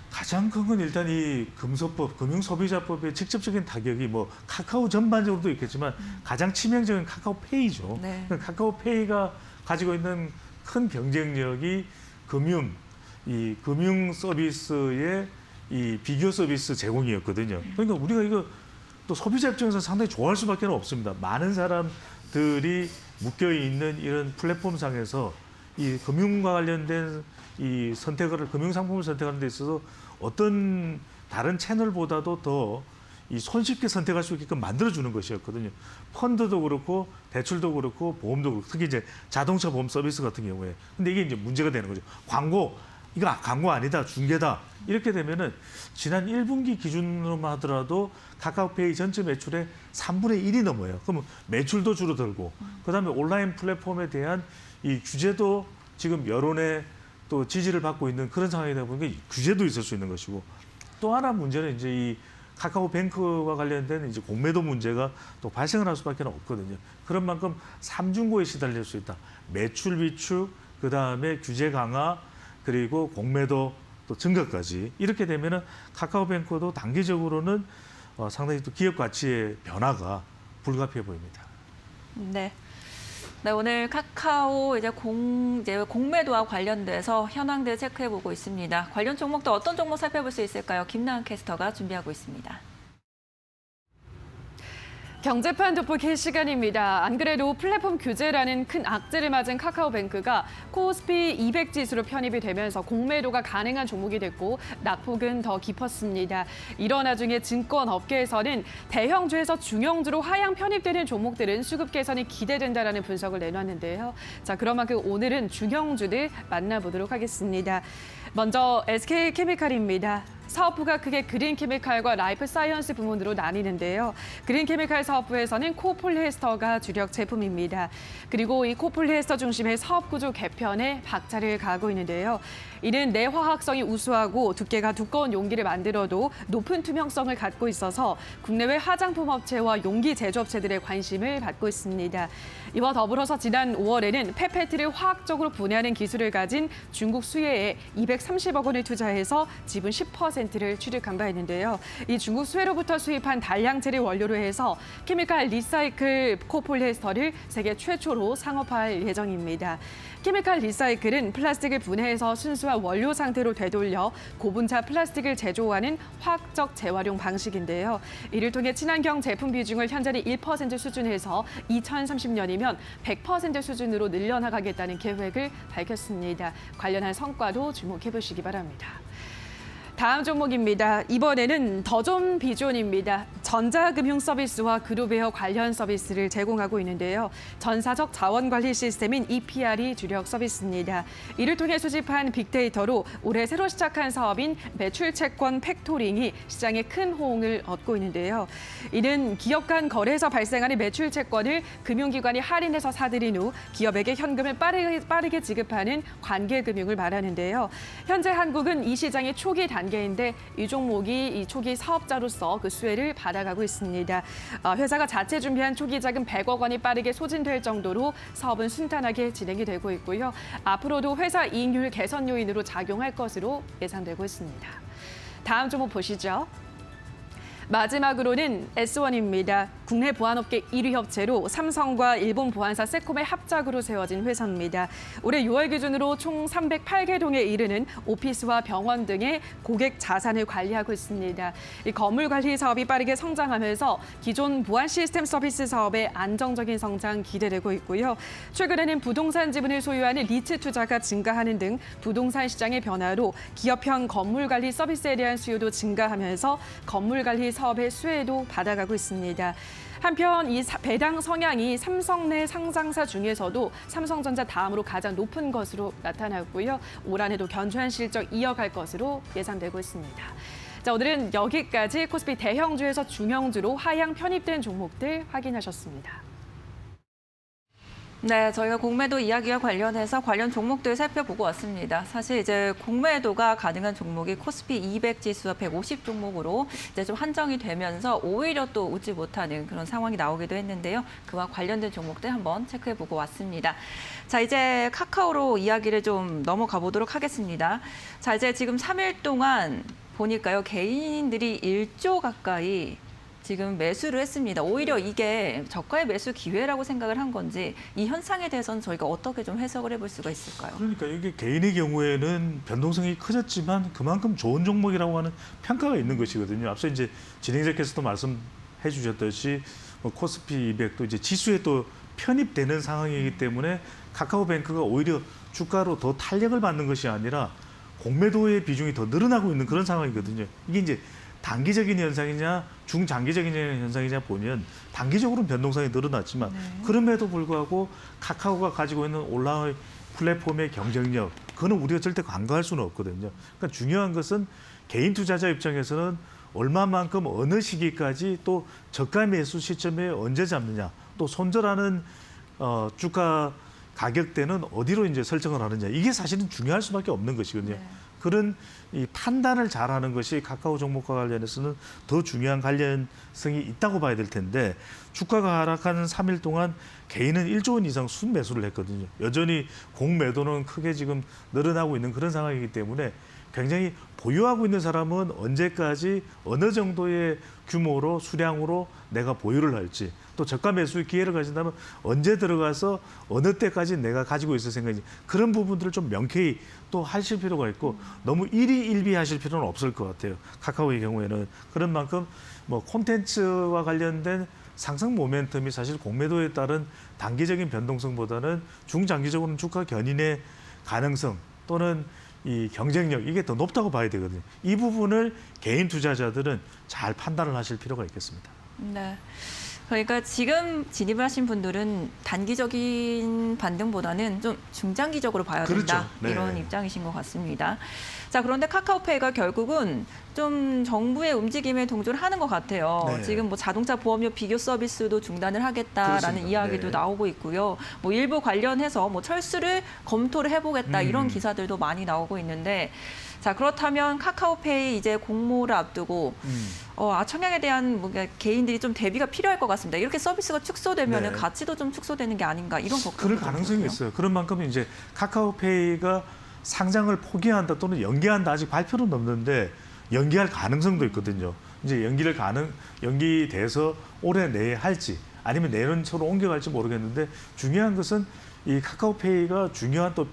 가장 큰 건 일단 이 금소법, 금융소비자법의 직접적인 타격이 뭐 카카오 전반적으로도 있겠지만 가장 치명적인 카카오페이죠. 네. 그러니까 카카오페이가 가지고 있는 큰 경쟁력이 금융 서비스의 이 비교 서비스 제공이었거든요. 그러니까 우리가 이거 또 소비자 입장에서 상당히 좋아할 수밖에 없습니다. 많은 사람들이 묶여 있는 이런 플랫폼 상에서 이 금융과 관련된 이 금융 상품을 선택하는 데 있어서 어떤 다른 채널보다도 더 이 손쉽게 선택할 수 있게끔 만들어주는 것이었거든요. 펀드도 그렇고 대출도 그렇고 보험도 그렇고 특히 이제 자동차 보험 서비스 같은 경우에. 근데 이게 이제 문제가 되는 거죠. 이거 광고 아니다, 중개다. 이렇게 되면은 지난 1분기 기준으로만 하더라도 카카오페이 전체 매출의 3분의 1이 넘어요. 그러면 매출도 줄어들고 그다음에 온라인 플랫폼에 대한 이 규제도 지금 여론의 또 지지를 받고 있는 그런 상황이다 보니까 규제도 있을 수 있는 것이고 또 하나 문제는 이제 이 카카오뱅크와 관련된 이제 공매도 문제가 또 발생을 할 수밖에 없거든요. 그런 만큼 삼중고에 시달릴 수 있다. 매출 비축, 그다음에 규제 강화, 그리고 공매도 또 증가까지 이렇게 되면은 카카오뱅크도 단기적으로는 상당히 또 기업 가치의 변화가 불가피해 보입니다. 네. 네, 오늘 카카오 이제 공매도와 관련돼서 현황들 체크해보고 있습니다. 관련 종목도 어떤 종목 살펴볼 수 있을까요? 김나은 캐스터가 준비하고 있습니다. 경제판 돋보기 시간입니다. 안 그래도 플랫폼 규제라는 큰 악재를 맞은 카카오뱅크가 코스피 200 지수로 편입이 되면서 공매도가 가능한 종목이 됐고 낙폭은 더 깊었습니다. 이런 와중에 증권업계에서는 대형주에서 중형주로 하향 편입되는 종목들은 수급 개선이 기대된다라는 분석을 내놨는데요. 자, 그런 만큼 오늘은 중형주들 만나보도록 하겠습니다. 먼저 SK케미칼입니다. 사업부가 크게 그린케미칼과 라이프사이언스 부문으로 나뉘는데요. 그린케미칼 사업부에서는 코폴리에스터가 주력 제품입니다. 그리고 이 코폴리에스터 중심의 사업구조 개편에 박차를 가하고 있는데요. 이는 내화학성이 우수하고 두께가 두꺼운 용기를 만들어도 높은 투명성을 갖고 있어서 국내외 화장품 업체와 용기 제조업체들의 관심을 받고 있습니다. 이와 더불어서 지난 5월에는 페페트를 화학적으로 분해하는 기술을 가진 중국 수혜에 230억 원을 투자해서 지분 10%를 취득한 바 있는데요. 이 중국 수혜로부터 수입한 단량체를 원료로 해서 케미칼 리사이클 코폴리에스터를 세계 최초로 상업화할 예정입니다. 케미칼 리사이클은 플라스틱을 분해해서 순수한 원료 상태로 되돌려 고분자 플라스틱을 제조하는 화학적 재활용 방식인데요. 이를 통해 친환경 제품 비중을 현재는 1% 수준에서 2030년이면 100% 수준으로 늘려나가겠다는 계획을 밝혔습니다. 관련한 성과도 주목해 보시기 바랍니다. 다음 종목입니다. 이번에는 더존 비존입니다. 전자금융 서비스와 그룹웨어 관련 서비스를 제공하고 있는데요. 전사적 자원관리 시스템인 EPR이 주력 서비스입니다. 이를 통해 수집한 빅데이터로 올해 새로 시작한 사업인 매출채권 팩토링이 시장에 큰 호응을 얻고 있는데요. 이는 기업 간 거래에서 발생하는 매출채권을 금융기관이 할인해서 사들인 후 기업에게 현금을 빠르게 지급하는 관계금융을 말하는데요. 현재 한국은 이 시장의 초기 단계인데 이 종목이 이 초기 사업자로서 그 수혜를 받아가고 있습니다. 회사가 자체 준비한 초기 자금 100억 원이 빠르게 소진될 정도로 사업은 순탄하게 진행이 되고 있고요. 앞으로도 회사 이익률 개선 요인으로 작용할 것으로 예상되고 있습니다. 다음 종목 보시죠. 마지막으로는 S1입니다. 국내 보안업계 1위 업체로 삼성과 일본 보안사 세콤의 합작으로 세워진 회사입니다. 올해 6월 기준으로 총 308개 동에 이르는 오피스와 병원 등의 고객 자산을 관리하고 있습니다. 이 건물 관리 사업이 빠르게 성장하면서 기존 보안 시스템 서비스 사업의 안정적인 성장 기대되고 있고요. 최근에는 부동산 지분을 소유하는 리츠 투자가 증가하는 등 부동산 시장의 변화로 기업형 건물 관리 서비스에 대한 수요도 증가하면서 건물 관리 사업의 수혜도 받아가고 있습니다. 한편 이 배당 성향이 삼성 내 상장사 중에서도 삼성전자 다음으로 가장 높은 것으로 나타났고요. 올 한해도 견조한 실적 이어갈 것으로 예상되고 있습니다. 자, 오늘은 여기까지 코스피 대형주에서 중형주로 하향 편입된 종목들 확인하셨습니다. 네, 저희가 공매도 이야기와 관련해서 관련 종목들 살펴보고 왔습니다. 사실 이제 공매도가 가능한 종목이 코스피 200 지수와 150 종목으로 이제 좀 한정이 되면서 오히려 또 웃지 못하는 그런 상황이 나오기도 했는데요. 그와 관련된 종목들 한번 체크해보고 왔습니다. 자, 이제 카카오로 이야기를 좀 넘어가 보도록 하겠습니다. 자, 이제 지금 3일 동안 보니까요, 개인들이 1조 가까이 지금 매수를 했습니다. 오히려 이게 저가의 매수 기회라고 생각을 한 건지 이 현상에 대해서는 저희가 어떻게 좀 해석을 해볼 수가 있을까요? 그러니까 이게 개인의 경우에는 변동성이 커졌지만 그만큼 좋은 종목이라고 하는 평가가 있는 것이거든요. 앞서 이제 진행자께서도 말씀해 주셨듯이 코스피 200도 이제 지수에 또 편입되는 상황이기 때문에 카카오뱅크가 오히려 주가로 더 탄력을 받는 것이 아니라 공매도의 비중이 더 늘어나고 있는 그런 상황이거든요. 이게 이제 단기적인 현상이냐 중장기적인 현상이냐 보면 단기적으로는 변동성이 늘어났지만 그럼에도 불구하고 카카오가 가지고 있는 온라인 플랫폼의 경쟁력 그거는 우리가 절대 간과할 수는 없거든요. 그러니까 중요한 것은 개인 투자자 입장에서는 얼마만큼 어느 시기까지 또 저가 매수 시점에 언제 잡느냐 또 손절하는 주가 가격대는 어디로 이제 설정을 하느냐 이게 사실은 중요할 수밖에 없는 것이거든요. 그런 이 판단을 잘하는 것이 카카오 종목과 관련해서는 더 중요한 관련성이 있다고 봐야 될 텐데 주가가 하락하는 3일 동안 개인은 1조 원 이상 순매수를 했거든요. 여전히 공매도는 크게 지금 늘어나고 있는 그런 상황이기 때문에 굉장히 보유하고 있는 사람은 언제까지 어느 정도의 규모로 수량으로 내가 보유를 할지 또 저가 매수 기회를 가진다면 언제 들어가서 어느 때까지 내가 가지고 있을 생각인지 그런 부분들을 좀 명쾌히 또 하실 필요가 있고 너무 일희일비하실 필요는 없을 것 같아요. 카카오의 경우에는 그런 만큼 뭐 콘텐츠와 관련된 상승 모멘텀이 사실 공매도에 따른 단기적인 변동성보다는 중장기적으로는 주가 견인의 가능성 또는 이 경쟁력 이게 더 높다고 봐야 되거든요. 이 부분을 개인 투자자들은 잘 판단을 하실 필요가 있겠습니다. 네. 그러니까 지금 진입을 하신 분들은 단기적인 반등보다는 좀 중장기적으로 봐야 된다. 그렇죠. 네. 이런 입장이신 것 같습니다. 자, 그런데 카카오페이가 결국은 좀 정부의 움직임에 동조를 하는 것 같아요. 네. 지금 뭐 자동차 보험료 비교 서비스도 중단을 하겠다라는 그렇습니다. 이야기도 네. 나오고 있고요. 뭐 일부 관련해서 뭐 철수를 검토를 해보겠다 이런 기사들도 많이 나오고 있는데, 자 그렇다면 카카오페이 이제 공모를 앞두고 청약에 대한 뭔가 개인들이 좀 대비가 필요할 것 같습니다. 이렇게 서비스가 축소되면 네. 가치도 좀 축소되는 게 아닌가 이런 걱정도 그럴 가능성이 들거든요. 있어요. 그런 만큼 이제 카카오페이가 상장을 포기한다 또는 연기한다, 아직 발표는 없는데 연기할 가능성도 있거든요. 이제 연기돼서 올해 내에 할지 아니면 내년처럼 옮겨갈지 모르겠는데, 중요한 것은 이 카카오페이가 중요한 또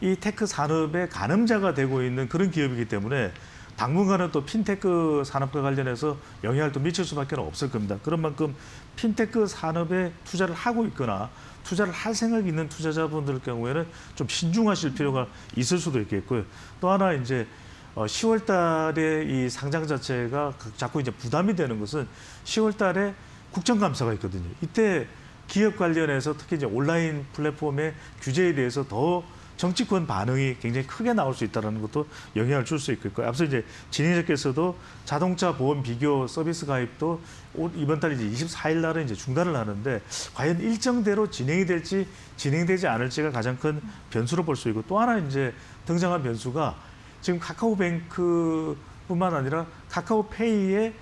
이 테크 산업의 가늠자가 되고 있는 그런 기업이기 때문에 당분간은 또 핀테크 산업과 관련해서 영향을 또 미칠 수밖에 없을 겁니다. 그런 만큼 핀테크 산업에 투자를 하고 있거나 투자를 할 생각이 있는 투자자분들 경우에는 좀 신중하실 필요가 있을 수도 있겠고요. 또 하나 이제 10월 달에 이 상장 자체가 자꾸 이제 부담이 되는 것은 10월 달에 국정감사가 있거든요. 이때 기업 관련해서 특히 이제 온라인 플랫폼의 규제에 대해서 더 정치권 반응이 굉장히 크게 나올 수 있다는 것도 영향을 줄 수 있겠고요. 앞서 이제 진행자께서도 자동차 보험 비교 서비스 가입도 이번 달 이제 24일 날은 이제 중단을 하는데, 과연 일정대로 진행이 될지 진행되지 않을지가 가장 큰 변수로 볼 수 있고, 또 하나 이제 등장한 변수가 지금 카카오뱅크뿐만 아니라 카카오페이의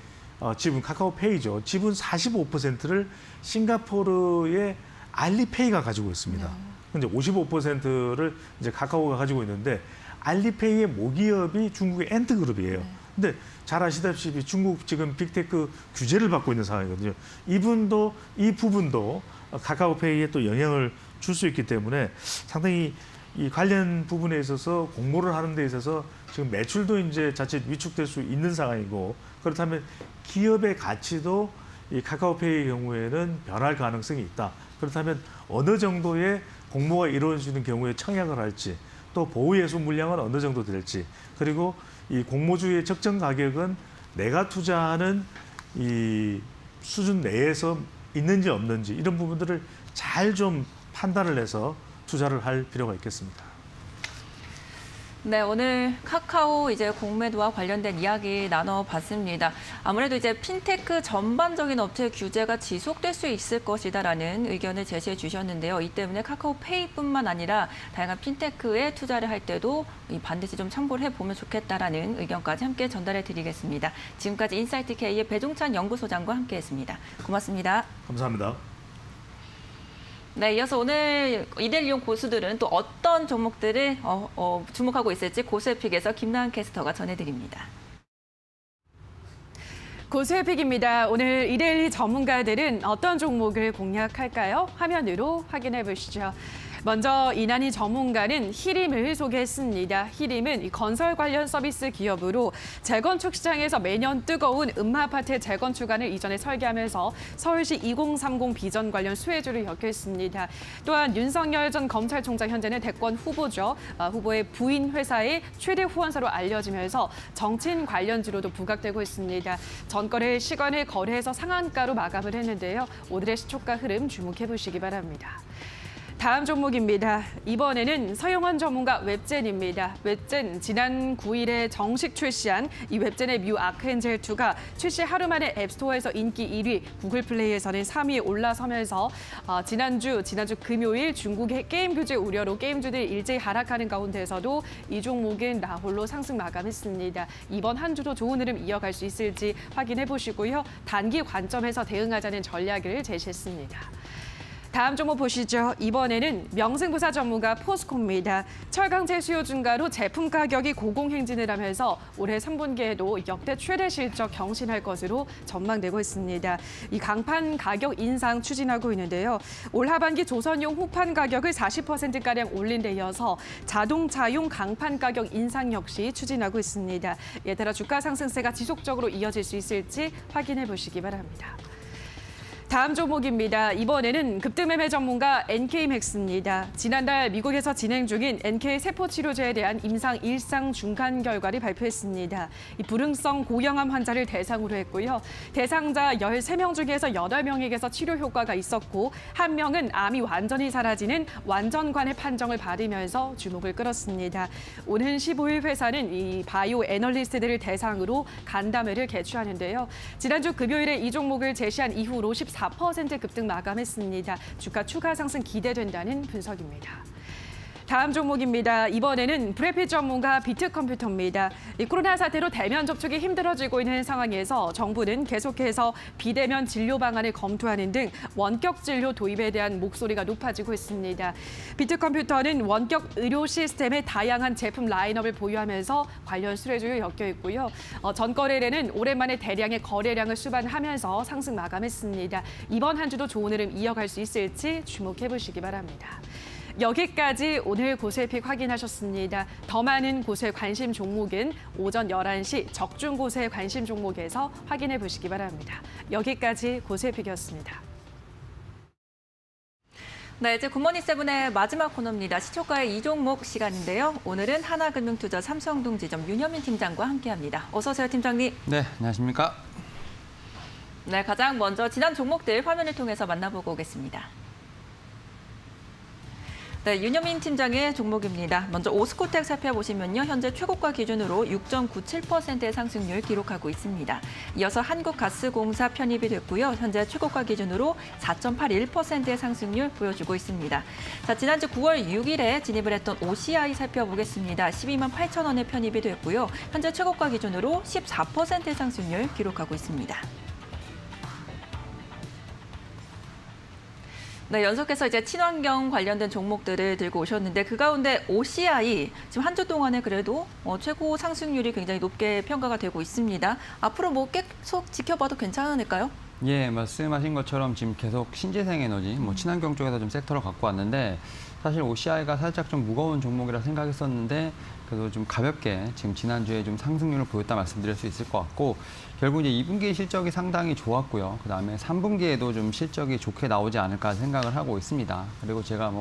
지분, 카카오페이죠. 지분 45%를 싱가포르의 알리페이가 가지고 있습니다. 근데 55%를 이제 카카오가 가지고 있는데, 알리페이의 모기업이 중국의 엔트그룹이에요. 근데 잘 아시다시피 중국 지금 빅테크 규제를 받고 있는 상황이거든요. 이 부분도 카카오페이에 또 영향을 줄 수 있기 때문에 상당히 이 관련 부분에 있어서 공모를 하는 데 있어서 지금 매출도 이제 자칫 위축될 수 있는 상황이고, 그렇다면 기업의 가치도 이 카카오페이의 경우에는 변할 가능성이 있다. 그렇다면 어느 정도의 공모가 이루어지는 경우에 청약을 할지, 또 보호예수 물량은 어느 정도 될지, 그리고 이 공모주의 적정 가격은 내가 투자하는 이 수준 내에서 있는지 없는지, 이런 부분들을 잘 좀 판단을 해서 투자를 할 필요가 있겠습니다. 네, 오늘 카카오 이제 공매도와 관련된 이야기 나눠봤습니다. 아무래도 이제 핀테크 전반적인 업체 규제가 지속될 수 있을 것이다라는 의견을 제시해 주셨는데요. 이 때문에 카카오페이뿐만 아니라 다양한 핀테크에 투자를 할 때도 반드시 좀 참고를 해보면 좋겠다라는 의견까지 함께 전달해 드리겠습니다. 지금까지 인사이트 K의 배종찬 연구소장과 함께했습니다. 고맙습니다. 감사합니다. 네, 이어서 오늘 이데리온 고수들은 또 어떤 종목들을 주목하고 있을지 고수의 픽에서 김나은 캐스터가 전해드립니다. 고수의 픽입니다. 오늘 이데일리 전문가들은 어떤 종목을 공략할까요? 화면으로 확인해 보시죠. 먼저 이난희 전문가는 히림을 소개했습니다. 히림은 건설 관련 서비스 기업으로 재건축 시장에서 매년 뜨거운 음마아파트 재건축안을 이전에 설계하면서 서울시 2030 비전 관련 수혜주를 엮였습니다. 또한 윤석열 전 검찰총장 현재는 대권 후보죠. 후보의 부인 회사의 최대 후원사로 알려지면서 정치인 관련주로도 부각되고 있습니다. 전거래 시간을 거래해서 상한가로 마감을 했는데요. 오늘의 시초가 흐름 주목해 보시기 바랍니다. 다음 종목입니다. 이번에는 서영원 전문가 웹젠입니다. 웹젠 지난 9일에 정식 출시한 이 웹젠의 뮤 아크엔젤2가 출시 하루 만에 앱스토어에서 인기 1위, 구글 플레이에서는 3위에 올라서면서 지난주 금요일 중국의 게임 규제 우려로 게임주들이 일제히 하락하는 가운데서도 이 종목은 나홀로 상승 마감했습니다. 이번 한 주도 좋은 흐름 이어갈 수 있을지 확인해 보시고요. 단기 관점에서 대응하자는 전략을 제시했습니다. 다음 종목 보시죠. 이번에는 명승부사 전문가 포스코입니다. 철강제 수요 증가로 제품 가격이 고공행진을 하면서 올해 3분기에도 역대 최대 실적 경신할 것으로 전망되고 있습니다. 이 강판 가격 인상 추진하고 있는데요. 올 하반기 조선용 후판 가격을 40%가량 올린 데 이어서 자동차용 강판 가격 인상 역시 추진하고 있습니다. 이에 따라 주가 상승세가 지속적으로 이어질 수 있을지 확인해 보시기 바랍니다. 다음 종목입니다. 이번에는 급등매매 전문가 NK맥스입니다. 지난달 미국에서 진행 중인 NK 세포치료제에 대한 임상 1상 중간 결과를 발표했습니다. 이 불응성 고형암 환자를 대상으로 했고요. 대상자 13명 중에서 8명에게서 치료 효과가 있었고 1명은 암이 완전히 사라지는 완전관의 판정을 받으면서 주목을 끌었습니다. 오는 15일 회사는 이 바이오 애널리스트들을 대상으로 간담회를 개최하는데요. 지난주 금요일에 이 종목을 제시한 이후로 14% 급등 마감했습니다. 주가 추가 상승 기대된다는 분석입니다. 다음 종목입니다. 이번에는 브래핏 전문가 비트컴퓨터입니다. 이 코로나 사태로 대면 접촉이 힘들어지고 있는 상황에서 정부는 계속해서 비대면 진료 방안을 검토하는 등 원격 진료 도입에 대한 목소리가 높아지고 있습니다. 비트컴퓨터는 원격 의료 시스템의 다양한 제품 라인업을 보유하면서 관련 수혜주에 엮여 있고요. 전거래일에는 오랜만에 대량의 거래량을 수반하면서 상승 마감했습니다. 이번 한 주도 좋은 흐름 이어갈 수 있을지 주목해 보시기 바랍니다. 여기까지 오늘 고세픽 확인하셨습니다. 더 많은 고세 관심 종목은 오전 11시 적중 고세 관심 종목에서 확인해 보시기 바랍니다. 여기까지 고세픽이었습니다. 네, 이제 굿모닝 세븐의 마지막 코너입니다. 시초가의 이 종목 시간인데요. 오늘은 하나금융투자 삼성동지점 윤현민 팀장과 함께합니다. 어서 오세요, 팀장님. 네, 안녕하십니까? 네, 가장 먼저 지난 종목들 화면을 통해서 만나보고 오겠습니다. 네, 윤현민 팀장의 종목입니다. 먼저 오스코텍 살펴보시면요. 현재 최고가 기준으로 6.97%의 상승률 기록하고 있습니다. 이어서 한국가스공사 편입이 됐고요. 현재 최고가 기준으로 4.81%의 상승률 보여주고 있습니다. 자, 지난주 9월 6일에 진입을 했던 OCI 살펴보겠습니다. 12만 8천 원에 편입이 됐고요. 현재 최고가 기준으로 14%의 상승률 기록하고 있습니다. 네, 연속해서 이제 친환경 관련된 종목들을 들고 오셨는데 그 가운데 OCI 지금 한 주 동안에 그래도 최고 상승률이 굉장히 높게 평가가 되고 있습니다. 앞으로 뭐 계속 지켜봐도 괜찮을까요? 예, 말씀하신 것처럼 지금 계속 신재생 에너지, 친환경 쪽에서 좀 섹터를 갖고 왔는데 사실 OCI가 살짝 좀 무거운 종목이라 생각했었는데 그래도 좀 가볍게 지금 지난주에 좀 상승률을 보였다 말씀드릴 수 있을 것 같고 결국 이제 2분기 실적이 상당히 좋았고요. 그다음에 3분기에도 좀 실적이 좋게 나오지 않을까 생각을 하고 있습니다. 그리고 제가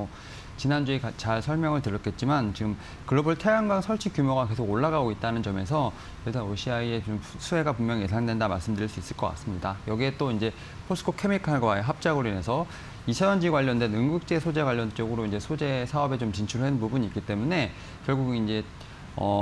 지난주에 잘 설명을 드렸겠지만 지금 글로벌 태양광 설치 규모가 계속 올라가고 있다는 점에서 일단 OCI의 좀 수혜가 분명히 예상된다 말씀드릴 수 있을 것 같습니다. 여기에 또 이제 포스코 케미칼과의 합작으로 인해서 2차전지 관련된 응급제 소재 관련 쪽으로 이제 소재 사업에 좀 진출한 부분이 있기 때문에 결국 이제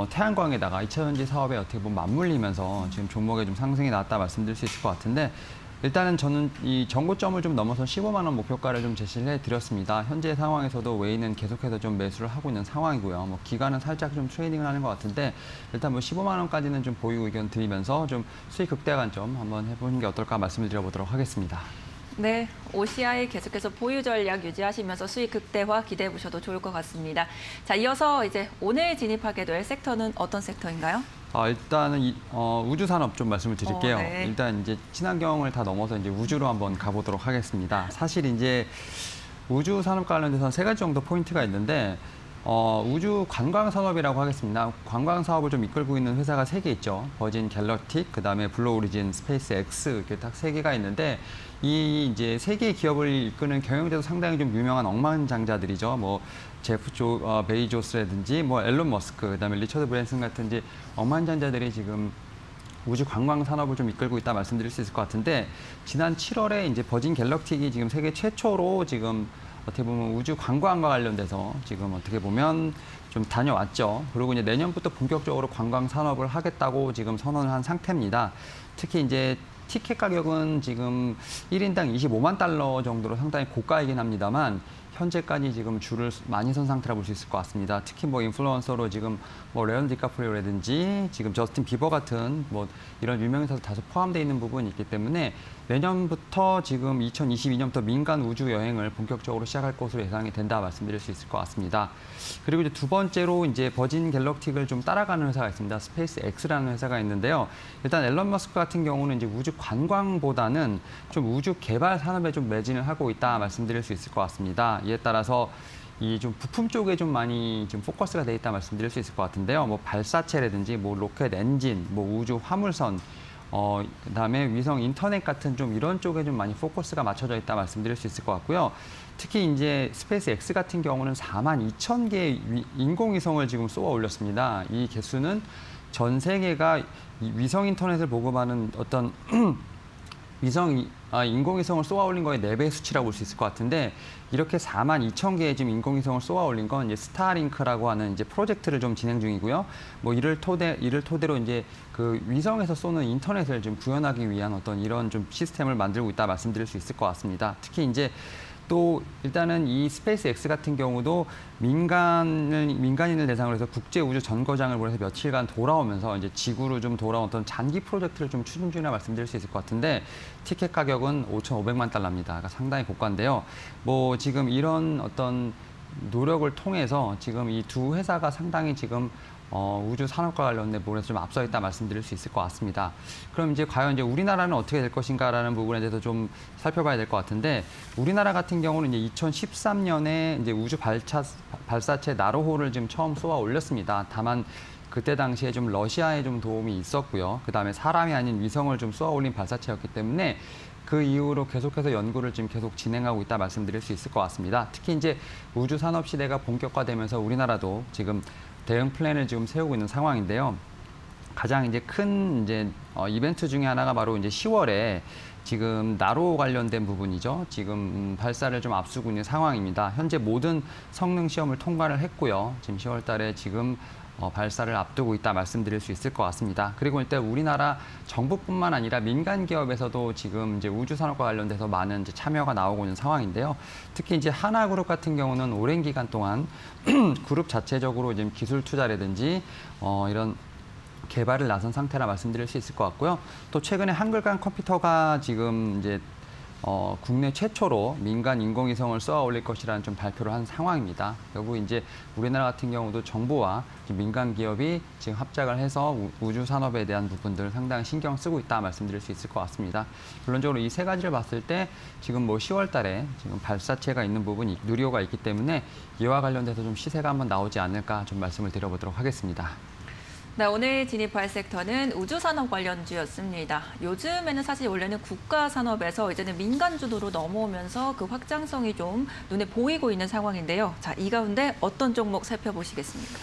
태양광에다가 2차전지 사업에 어떻게 보면 맞물리면서 지금 종목에 좀 상승이 나왔다 말씀드릴 수 있을 것 같은데 일단은 저는 이 정고점을 좀 넘어서 15만 원 목표가를 좀 제시를 해드렸습니다. 현재 상황에서도 웨이는 계속해서 좀 매수를 하고 있는 상황이고요. 기간은 살짝 좀 트레이딩을 하는 것 같은데 일단 15만 원까지는 좀 보유 의견 드리면서 좀 수익 극대 관점 한번 해보는 게 어떨까 말씀을 드려보도록 하겠습니다. 네, OCI 계속해서 보유 전략 유지하시면서 수익 극대화 기대해 보셔도 좋을 것 같습니다. 자, 이어서 이제 오늘 진입하게 될 섹터는 어떤 섹터인가요? 일단은 우주 산업 좀 말씀을 드릴게요. 네. 일단 이제 친환경을 다 넘어서 이제 우주로 한번 가보도록 하겠습니다. 사실 이제 우주 산업 관련돼서 3가지 정도 포인트가 있는데 우주 관광 산업이라고 하겠습니다. 관광 사업을 좀 이끌고 있는 회사가 3개 있죠. 버진 갤럭틱, 그다음에 블루 오리진, 스페이스 X 이렇게 딱 3개가 있는데 이 이제 3개의 기업을 이끄는 경영자도 상당히 좀 유명한 억만장자들이죠. 제프 베이조스라든지 앨런 머스크, 그다음에 리처드 브랜슨 같은 이제 억만장자들이 지금 우주 관광 산업을 좀 이끌고 있다 말씀드릴 수 있을 것 같은데 지난 7월에 이제 버진 갤럭틱이 지금 세계 최초로 지금 어떻게 보면 우주 관광과 관련돼서 지금 어떻게 보면 좀 다녀왔죠. 그리고 이제 내년부터 본격적으로 관광 산업을 하겠다고 지금 선언을 한 상태입니다. 특히 이제 티켓 가격은 지금 1인당 25만 달러 정도로 상당히 고가이긴 합니다만 현재까지 지금 줄을 많이 선 상태라 볼 수 있을 것 같습니다. 특히 인플루언서로 지금 레오나르도 디카프리오라든지 지금 저스틴 비버 같은 이런 유명인사도 다소 포함되어 있는 부분이 있기 때문에 내년부터 지금 2022년부터 민간 우주 여행을 본격적으로 시작할 것으로 예상이 된다 말씀드릴 수 있을 것 같습니다. 그리고 이제 두 번째로 이제 버진 갤럭틱을 좀 따라가는 회사가 있습니다. 스페이스 X라는 회사가 있는데요. 일단 앨런 머스크 같은 경우는 이제 우주 관광보다는 좀 우주 개발 산업에 좀 매진을 하고 있다 말씀드릴 수 있을 것 같습니다. 이에 따라서 이 좀 부품 쪽에 좀 많이 좀 포커스가 돼 있다 말씀드릴 수 있을 것 같은데요. 발사체라든지 로켓 엔진, 우주 화물선 그다음에 위성 인터넷 같은 좀 이런 쪽에 좀 많이 포커스가 맞춰져 있다 말씀드릴 수 있을 것 같고요. 특히 이제 스페이스 X 같은 경우는 42,000개의 인공위성을 지금 쏘아 올렸습니다. 이 개수는 전 세계가 위성 인터넷을 보급하는 어떤 인공위성을 쏘아 올린 거의 4배 수치라고 볼 수 있을 것 같은데, 이렇게 42,000개의 지금 인공위성을 쏘아 올린 건 이제 스타링크라고 하는 이제 프로젝트를 좀 진행 중이고요. 뭐 이를 토대로 이제 그 위성에서 쏘는 인터넷을 좀 구현하기 위한 어떤 이런 좀 시스템을 만들고 있다 말씀드릴 수 있을 것 같습니다. 특히 이제 또 일단은 이 스페이스 X 같은 경우도 민간인을 대상으로 해서 국제 우주 정거장을 보내서 며칠간 돌아오면서 이제 지구로 좀 돌아온 어떤 장기 프로젝트를 좀 추진 중이라 말씀드릴 수 있을 것 같은데, 티켓 가격은 5,500만 달러입니다. 그러니까 상당히 고가인데요. 뭐 지금 이런 어떤 노력을 통해서 지금 이 두 회사가 상당히 지금 우주 산업과 관련된 부분에서 좀 앞서 있다 말씀드릴 수 있을 것 같습니다. 그럼 이제 과연 이제 우리나라는 어떻게 될 것인가라는 부분에 대해서 좀 살펴봐야 될 것 같은데, 우리나라 같은 경우는 이제 2013년에 이제 우주 발사체 나로호를 지금 처음 쏘아 올렸습니다. 다만 그때 당시에 좀 러시아의 좀 도움이 있었고요. 그다음에 사람이 아닌 위성을 좀 쏘아 올린 발사체였기 때문에 그 이후로 계속해서 연구를 지금 계속 진행하고 있다 말씀드릴 수 있을 것 같습니다. 특히 이제 우주 산업 시대가 본격화되면서 우리나라도 지금 대응 플랜을 지금 세우고 있는 상황인데요. 가장 이제 큰 이벤트 중에 하나가 바로 이제 10월에 지금 나로 관련된 부분이죠. 지금 발사를 좀 앞두고 있는 상황입니다. 현재 모든 성능 시험을 통과를 했고요. 지금 10월 달에 지금 발사를 앞두고 있다 말씀드릴 수 있을 것 같습니다. 그리고 일단 우리나라 정부뿐만 아니라 민간 기업에서도 지금 이제 우주 산업과 관련돼서 많은 이제 참여가 나오고 있는 상황인데요. 특히 이제 하나그룹 같은 경우는 오랜 기간 동안 그룹 자체적으로 지금 기술 투자라든지 이런 개발을 나선 상태라 말씀드릴 수 있을 것 같고요. 또 최근에 한글간 컴퓨터가 지금 이제 국내 최초로 민간 인공위성을 쏘아 올릴 것이라는 좀 발표를 한 상황입니다. 결국 이제 우리나라 같은 경우도 정부와 민간 기업이 지금 합작을 해서 우주 산업에 대한 부분들을 상당히 신경 쓰고 있다 말씀드릴 수 있을 것 같습니다. 결론적으로 이 세 가지를 봤을 때 지금 뭐 10월 달에 지금 발사체가 있는 부분이 누리호가 있기 때문에 이와 관련돼서 좀 시세가 한번 나오지 않을까 좀 말씀을 드려보도록 하겠습니다. 네, 오늘 진입할 섹터는 우주산업 관련주였습니다. 요즘에는 사실 원래는 국가산업에서 이제는 민간 주도로 넘어오면서 그 확장성이 좀 눈에 보이고 있는 상황인데요. 자, 이 가운데 어떤 종목 살펴보시겠습니까?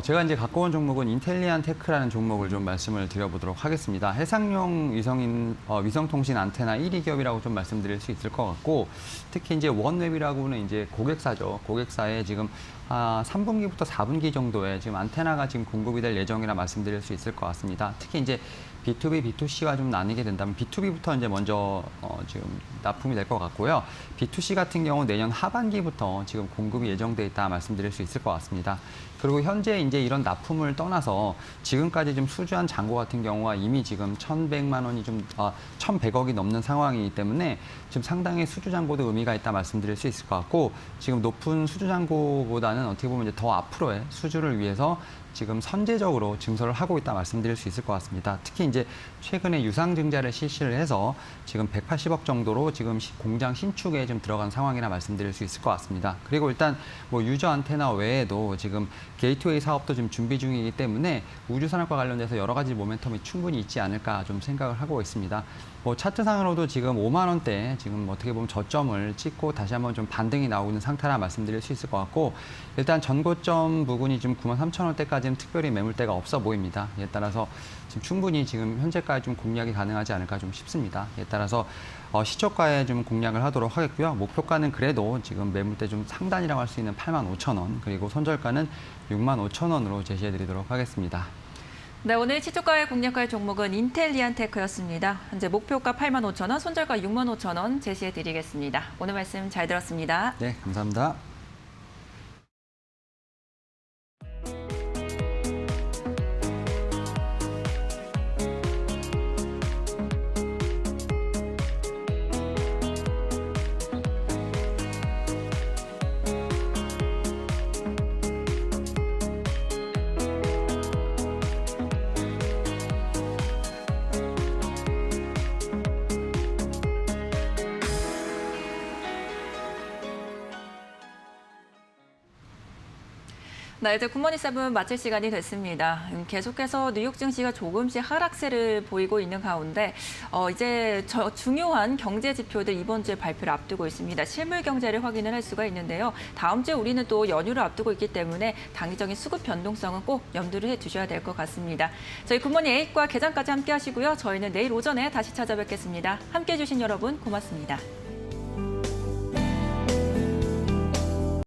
제가 이제 갖고 온 종목은 인텔리안 테크라는 종목을 좀 말씀을 드려보도록 하겠습니다. 해상용 위성통신 안테나 1위 기업이라고 좀 말씀드릴 수 있을 것 같고, 특히 이제 원웹이라고는 이제 고객사죠. 고객사에 지금 3분기부터 4분기 정도에 지금 안테나가 지금 공급이 될 예정이라 말씀드릴 수 있을 것 같습니다. 특히 이제 B2B, B2C와 좀 나뉘게 된다면 B2B부터 이제 먼저 지금 납품이 될 것 같고요. B2C 같은 경우 내년 하반기부터 지금 공급이 예정돼 있다 말씀드릴 수 있을 것 같습니다. 그리고 현재 이제 이런 납품을 떠나서 지금까지 좀 수주한 잔고 같은 경우가 이미 지금 1,100만 원이 좀 1,100억이 넘는 상황이기 때문에 지금 상당히 수주 잔고도 의미가 있다 말씀드릴 수 있을 것 같고, 지금 높은 수주 잔고보다는 어떻게 보면 이제 더 앞으로의 수주를 위해서 지금 선제적으로 증설을 하고 있다 말씀드릴 수 있을 것 같습니다. 특히 이제 최근에 유상증자를 실시를 해서 지금 180억 정도로 지금 공장 신축에 좀 들어간 상황이라 말씀드릴 수 있을 것 같습니다. 그리고 일단 뭐 유저 안테나 외에도 지금 게이트웨이 사업도 지금 준비 중이기 때문에 우주 산업과 관련돼서 여러 가지 모멘텀이 충분히 있지 않을까 좀 생각을 하고 있습니다. 뭐 차트상으로도 지금 5만 원대 지금 어떻게 보면 저점을 찍고 다시 한번 좀 반등이 나오고 있는 상태라 말씀드릴 수 있을 것 같고, 일단 전고점 부분이 지금 9만 3천 원대까지는 특별히 매물대가 없어 보입니다. 이에 따라서 지금 충분히 지금 현재까지 좀 공략이 가능하지 않을까 좀 싶습니다. 이에 따라서 시초가에 좀 공략을 하도록 하겠고요. 목표가는 그래도 지금 매물대 좀 상단이라고 할 수 있는 8만 5천 원, 그리고 손절가는 6만 5천 원으로 제시해 드리도록 하겠습니다. 네, 오늘 시초가에 공략할 종목은 인텔리안 테크였습니다. 현재 목표가 8만 5천 원, 손절가 6만 5천 원 제시해 드리겠습니다. 오늘 말씀 잘 들었습니다. 네, 감사합니다. 네, 이제 굿모닝 세븐 마칠 시간이 됐습니다. 계속해서 뉴욕 증시가 조금씩 하락세를 보이고 있는 가운데 이제 중요한 경제 지표들 이번 주에 발표를 앞두고 있습니다. 실물 경제를 확인을 할 수가 있는데요. 다음 주에 우리는 또 연휴를 앞두고 있기 때문에 단기적인 수급 변동성은 꼭 염두를 해두셔야 될 것 같습니다. 저희 굿모닝 에잇과 개장까지 함께 하시고요. 저희는 내일 오전에 다시 찾아뵙겠습니다. 함께해 주신 여러분 고맙습니다.